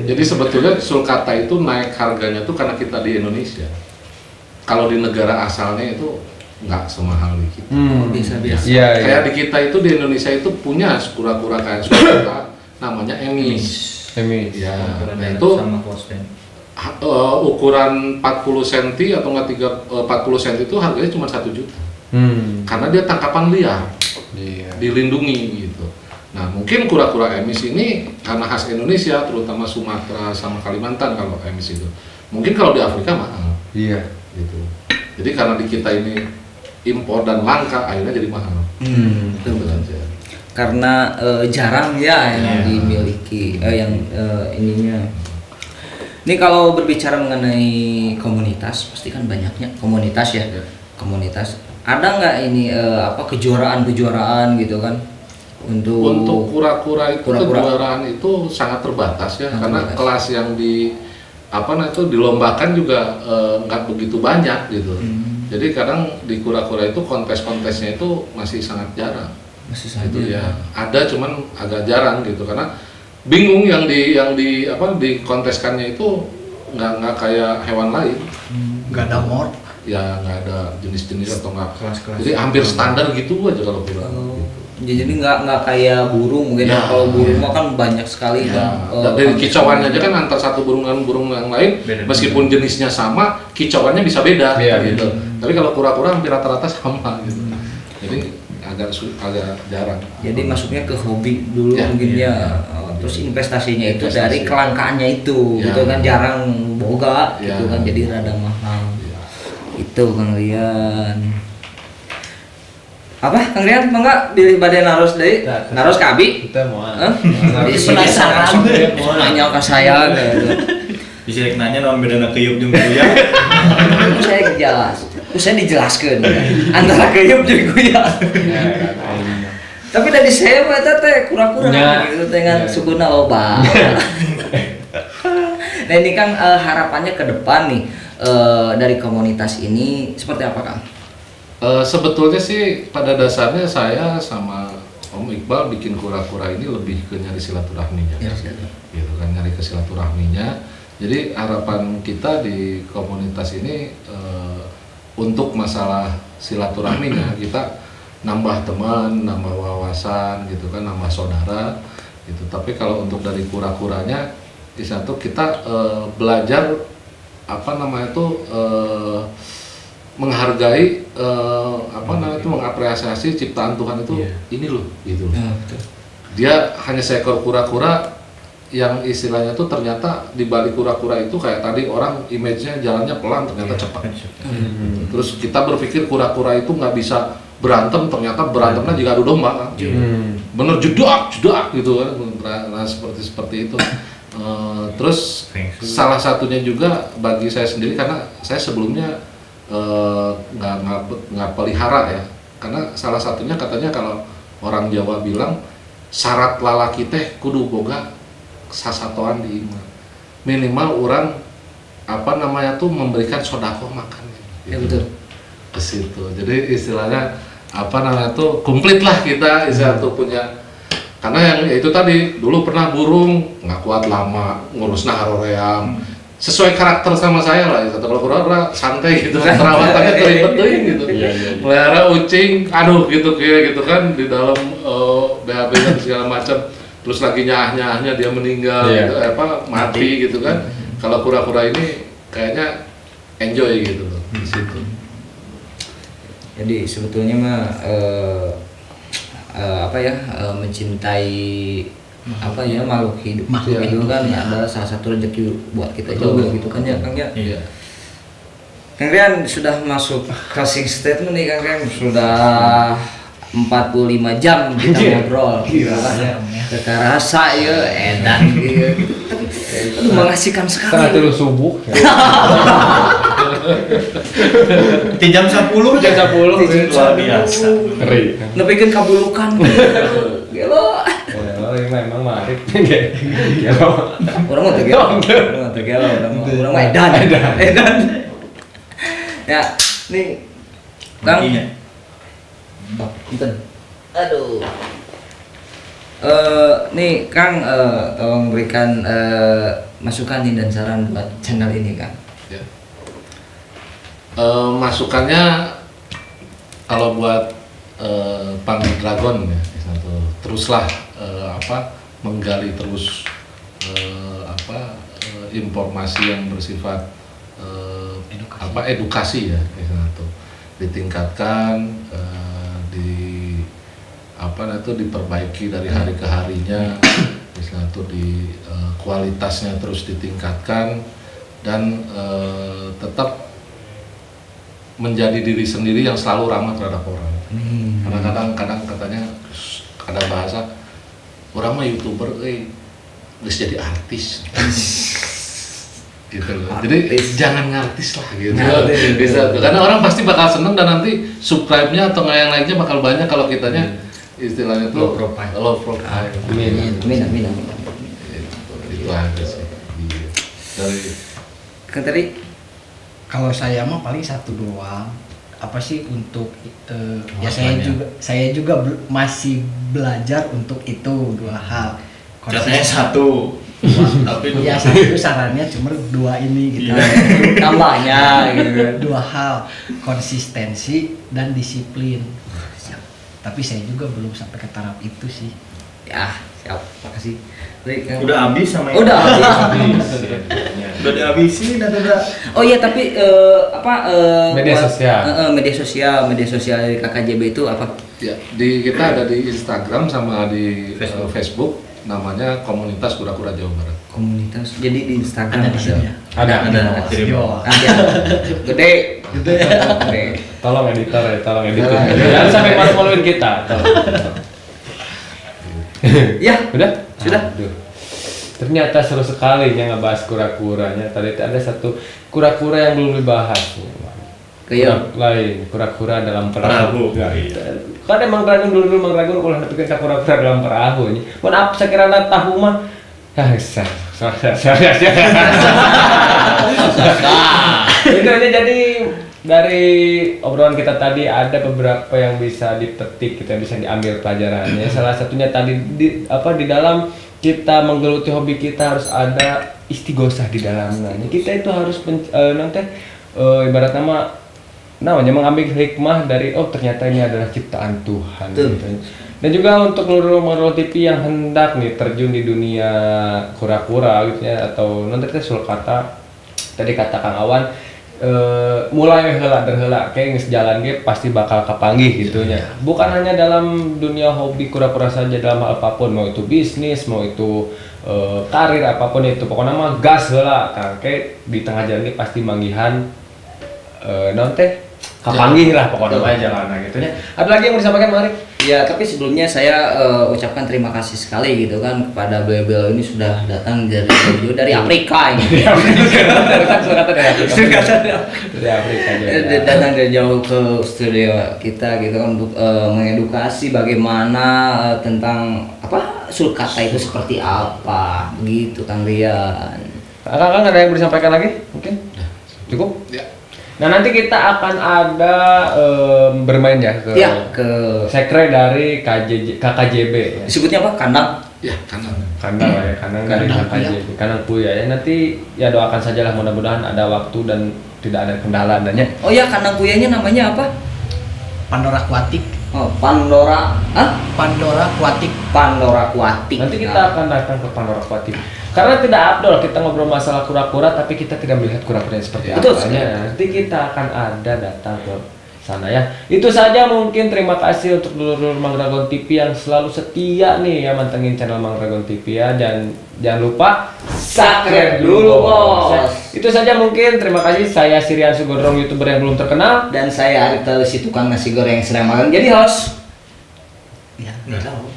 Jadi sebetulnya sulcata itu naik harganya tuh karena kita di Indonesia. Kalau di negara asalnya itu nggak semahal di kita. Biasa-biasa. Iya. Kayak di kita itu di Indonesia itu punya kura-kura kayak sulcata, namanya emis. Ya, nah itu sama Holstein. ukuran 40 cm atau nggak 40 cm itu harganya cuma 1 juta. Karena dia tangkapan liar, dilindungi gitu. Nah mungkin kura-kura emis ini karena khas Indonesia, terutama Sumatera sama Kalimantan kalau emis itu. Mungkin kalau di Afrika mahal. Iya. Gitu. Jadi karena di kita ini impor dan langka, akhirnya jadi mahal. Betul aja. Karena jarang ya yang dimiliki, ininya. Ini kalau berbicara mengenai komunitas, pasti kan banyaknya komunitas ya. Komunitas. Ada nggak ini kejuaraan-kejuaraan gitu kan? Untuk kura-kura itu kejuaraan itu sangat terbatas ya, karena kelas yang dilombakan juga nggak begitu banyak gitu. Jadi kadang di kura-kura itu kontes-kontesnya itu masih sangat jarang. Itu ya ada, cuman agak jarang gitu karena bingung yang dikonteskannya itu nggak kayak hewan lain. Nggak ada mort. Ya nggak ada jenis-jenis atau nggak. Kelas-kelas. Jadi hampir standar gitu aja kalau kura. Jadi nggak kayak burung mungkin ya, kalau burung mah kan banyak sekali kan. Dari kicauannya aja kan antar satu burung dengan burung yang lain, meskipun jenisnya sama, kicauannya bisa beda gitu. Tapi kalau kura-kura hampir rata-rata sama gitu. Jadi agak jarang. Jadi masuknya ke hobi dulu mungkin ya. Terus investasinya itu dari kelangkaannya itu, gitu kan jarang boga, gitu kan jadi rada mahal. Itu Kang Rian. Apa Kang Rian enggak pilih badan naros deui? Naros ka abi? Kita mau. Penasaran. Nanya ke saya gitu. Bisa nanya naon bedana keyup jeung kuya? Saya jelas. Saya dijelaskan antara keyup jeung kuya. Tapi dari saya mah teh kura-kura gitu dengan sukuna loba. Nah ini Kang harapannya ke depan nih dari komunitas ini seperti apa Kang? Sebetulnya sih pada dasarnya saya sama Om Iqbal bikin kura-kura ini lebih ke nyari silaturahminya, gitu kan, nyari ke silaturahminya. Jadi harapan kita di komunitas ini untuk masalah silaturahminya kita nambah teman, nambah wawasan, gitu kan, nambah saudara, gitu. Tapi kalau untuk dari kura-kuranya, di satu kita belajar menghargai mengapresiasi ciptaan Tuhan itu ini loh gitu. Dia hanya seekor kura-kura yang istilahnya tuh ternyata di balik kura-kura itu kayak tadi orang image-nya jalannya pelan ternyata cepat. Terus kita berpikir kura-kura itu nggak bisa berantem, ternyata berantemnya juga adu domba kan. Bener jedak gitu kan. Nah seperti itu. Terus salah satunya juga bagi saya sendiri karena saya sebelumnya nggak pelihara ya, karena salah satunya katanya kalau orang Jawa bilang syarat lalaki teh kudu boga sasatoan di imah, minimal orang memberikan sodako makan gitu. Ya betul ke situ. Jadi istilahnya komplit lah kita tuh punya, karena yang itu tadi dulu pernah burung nggak kuat lama ngurus naharoream sesuai karakter sama saya lah, kalau kura-kura santai gitu, perawatannya terlibat gitu, melihara ucing, aduh gitu kayak gitu kan di dalam BAB dan segala macam, terus lagi nyah-nyahnya dia meninggal, gitu, mati gitu kan. Kalau kura-kura ini kayaknya enjoy gitu loh di situ. Jadi sebetulnya mah mencintai apa ya makhluk hidup Makhluk itu hidup, kan ya. ada salah satu rezeki buat kita juga gitu kan ya Kang ya. Iya. Kang Rian sudah masuk closing statement nih Kang Rian, sudah 45 jam kita ngobrol gitu kan ya. Teka rasa ya edan gitu. Tapi mengasihkan Setengah sekali. tilu subuh. Di jam 10 Jam 10 luar biasa. Ngeri. Nepikeun kabulukan. Gelo. Oh, ini memang marip. Gelo. Orang mah teu gelo. Orang mah teu gelo, orang mah edan. Edan. Ya, nih Kang. Iya. Punten. Aduh. Nih Kang, tolong berikan masukan nih dan saran buat channel ini Kang. Ya. Masukannya kalau buat Pang Dragon ya, satu teruslah menggali terus informasi yang bersifat edukasi ya, satu ditingkatkan, diperbaiki dari hari ke harinya, satu di kualitasnya terus ditingkatkan dan tetap menjadi diri sendiri yang selalu ramah terhadap orang. Karena kadang katanya ada bahasa orang mah YouTuber, harus jadi artis. Gitu loh. Jadi jangan ngartis lah gitu. Bisa tuh. Karena orang pasti bakal seneng dan nanti subscribe-nya atau yang lainnya bakal banyak kalau kitanya istilahnya tuh low profile. Amin. Itu aja sih. Dari Kang tadi Kalau saya mah paling satu doang. Apa sih untuk ya Makanya. saya juga masih belajar untuk itu dua hal. Katanya satu. Tapi Ya satu sarannya cuma dua ini gitu. tambahnya gitu. Dua hal, konsistensi dan disiplin. Tapi saya juga belum sampai ke taraf itu sih. Ya, siap. Makasih. Baik, Kang. udah habis sama Udah habis. Udah dihabisin atau udah? Oh iya tapi Media sosial. media sosial dari KKJB itu apa? ya kita ada di Instagram sama di Facebook namanya Komunitas Kura-Kura Jawa Barat. Komunitas. Jadi di Instagram Ada di sini ya. Ada kirim. Ada. Gede. Gede. Tolong editor ya, tolong editor. Jangan sampai malu-maluin kita. Ya, Udah? Sudah. Aduh. Ternyata seru sekali yang ngebahas kura-kuranya. Tadi ada satu kura-kura yang belum dibahas. Kayak Lain, kura-kura dalam Perahu. perahu. Kan emang Ragun dulu Mang Ragun kalau pikir kura-kura dalam perahu ini. Mun apa sekiranya tahu mah. Itu aja jadi dari obrolan kita tadi ada beberapa yang bisa dipetik, kita bisa diambil pelajarannya. Salah satunya tadi di dalam kita menggeluti hobi kita harus ada istighosah di dalamnya. Kita itu harus ibarat namanya mengambil hikmah dari ternyata ini adalah ciptaan Tuhan. Gitu. Dan juga untuk seluruh TV yang hendak nih terjun di dunia kura-kura gitu ya, atau nanti kita sulkata tadi kata Kang Awan mulai heula kayak geus jalan ge pasti bakal kepanggih gitu nya. Bukan hanya dalam dunia hobi kura-kura saja, dalam hal apapun, mau itu bisnis, mau itu karir apapun itu, pokoknya mah gas heula Kang, kayak di tengah jalan ge pasti manggihan non teh kapanggih lah pokoknya mah jalan gitu nya. Ada lagi yang mau disampaikan Mari? ya, tapi sebelumnya saya ucapkan terima kasih sekali gitu kan kepada beliau ini sudah datang dari Afrika ini. Dari Afrika aja. Datang dari jauh ke studio kita gitu kan untuk mengedukasi bagaimana tentang sulkata itu seperti apa gitu Kang Rian. Kang ada yang mau disampaikan lagi? Mungkin? Cukup? Ya. Nah nanti kita akan ada bermain ya ke sekre dari KKJB ya. Disebutnya apa? Kandang? Ya, kanan. Kandang lah ya, kandang dari KKJB, kandang Puya ya. Nanti ya doakan sajalah mudah-mudahan ada waktu dan tidak ada kendala dan ya. Oh ya, kandang Puyanya namanya apa? Pandora Aquatic. Oh, Pandora. Hah? Pandora Aquatic. Pandora Aquatic. Nanti kita akan datang ke Pandora Aquatic. Karena tidak abdol kita ngobrol masalah kura-kura tapi kita tidak melihat kura-kura seperti Betul apa. Nanti kita akan ada datang ke sana ya. Itu saja mungkin, terima kasih untuk dulur-dulur Mang Dragon TV yang selalu setia nih ya mantengin channel Mang Dragon TV ya, dan jangan lupa subscribe dulu bos. Ya, itu saja mungkin, terima kasih. Saya Sirian Sugondrong, YouTuber yang belum terkenal, dan saya Arita, si tukang nasi goreng yang sedang makan jadi host. Ya, nggak tahu.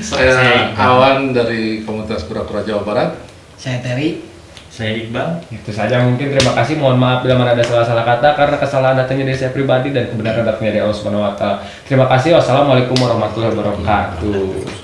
Saya Awan dari komunitas kura-kura Jawa Barat. Saya Terry. Saya Iqbal. itu saja mungkin, terima kasih. Mohon maaf bila mana ada salah-salah kata, karena kesalahan datangnya dari saya pribadi dan kebenaran datangnya dari Allah Subhanahu wa Ta'ala. Terima kasih. Wassalamualaikum warahmatullahi wabarakatuh.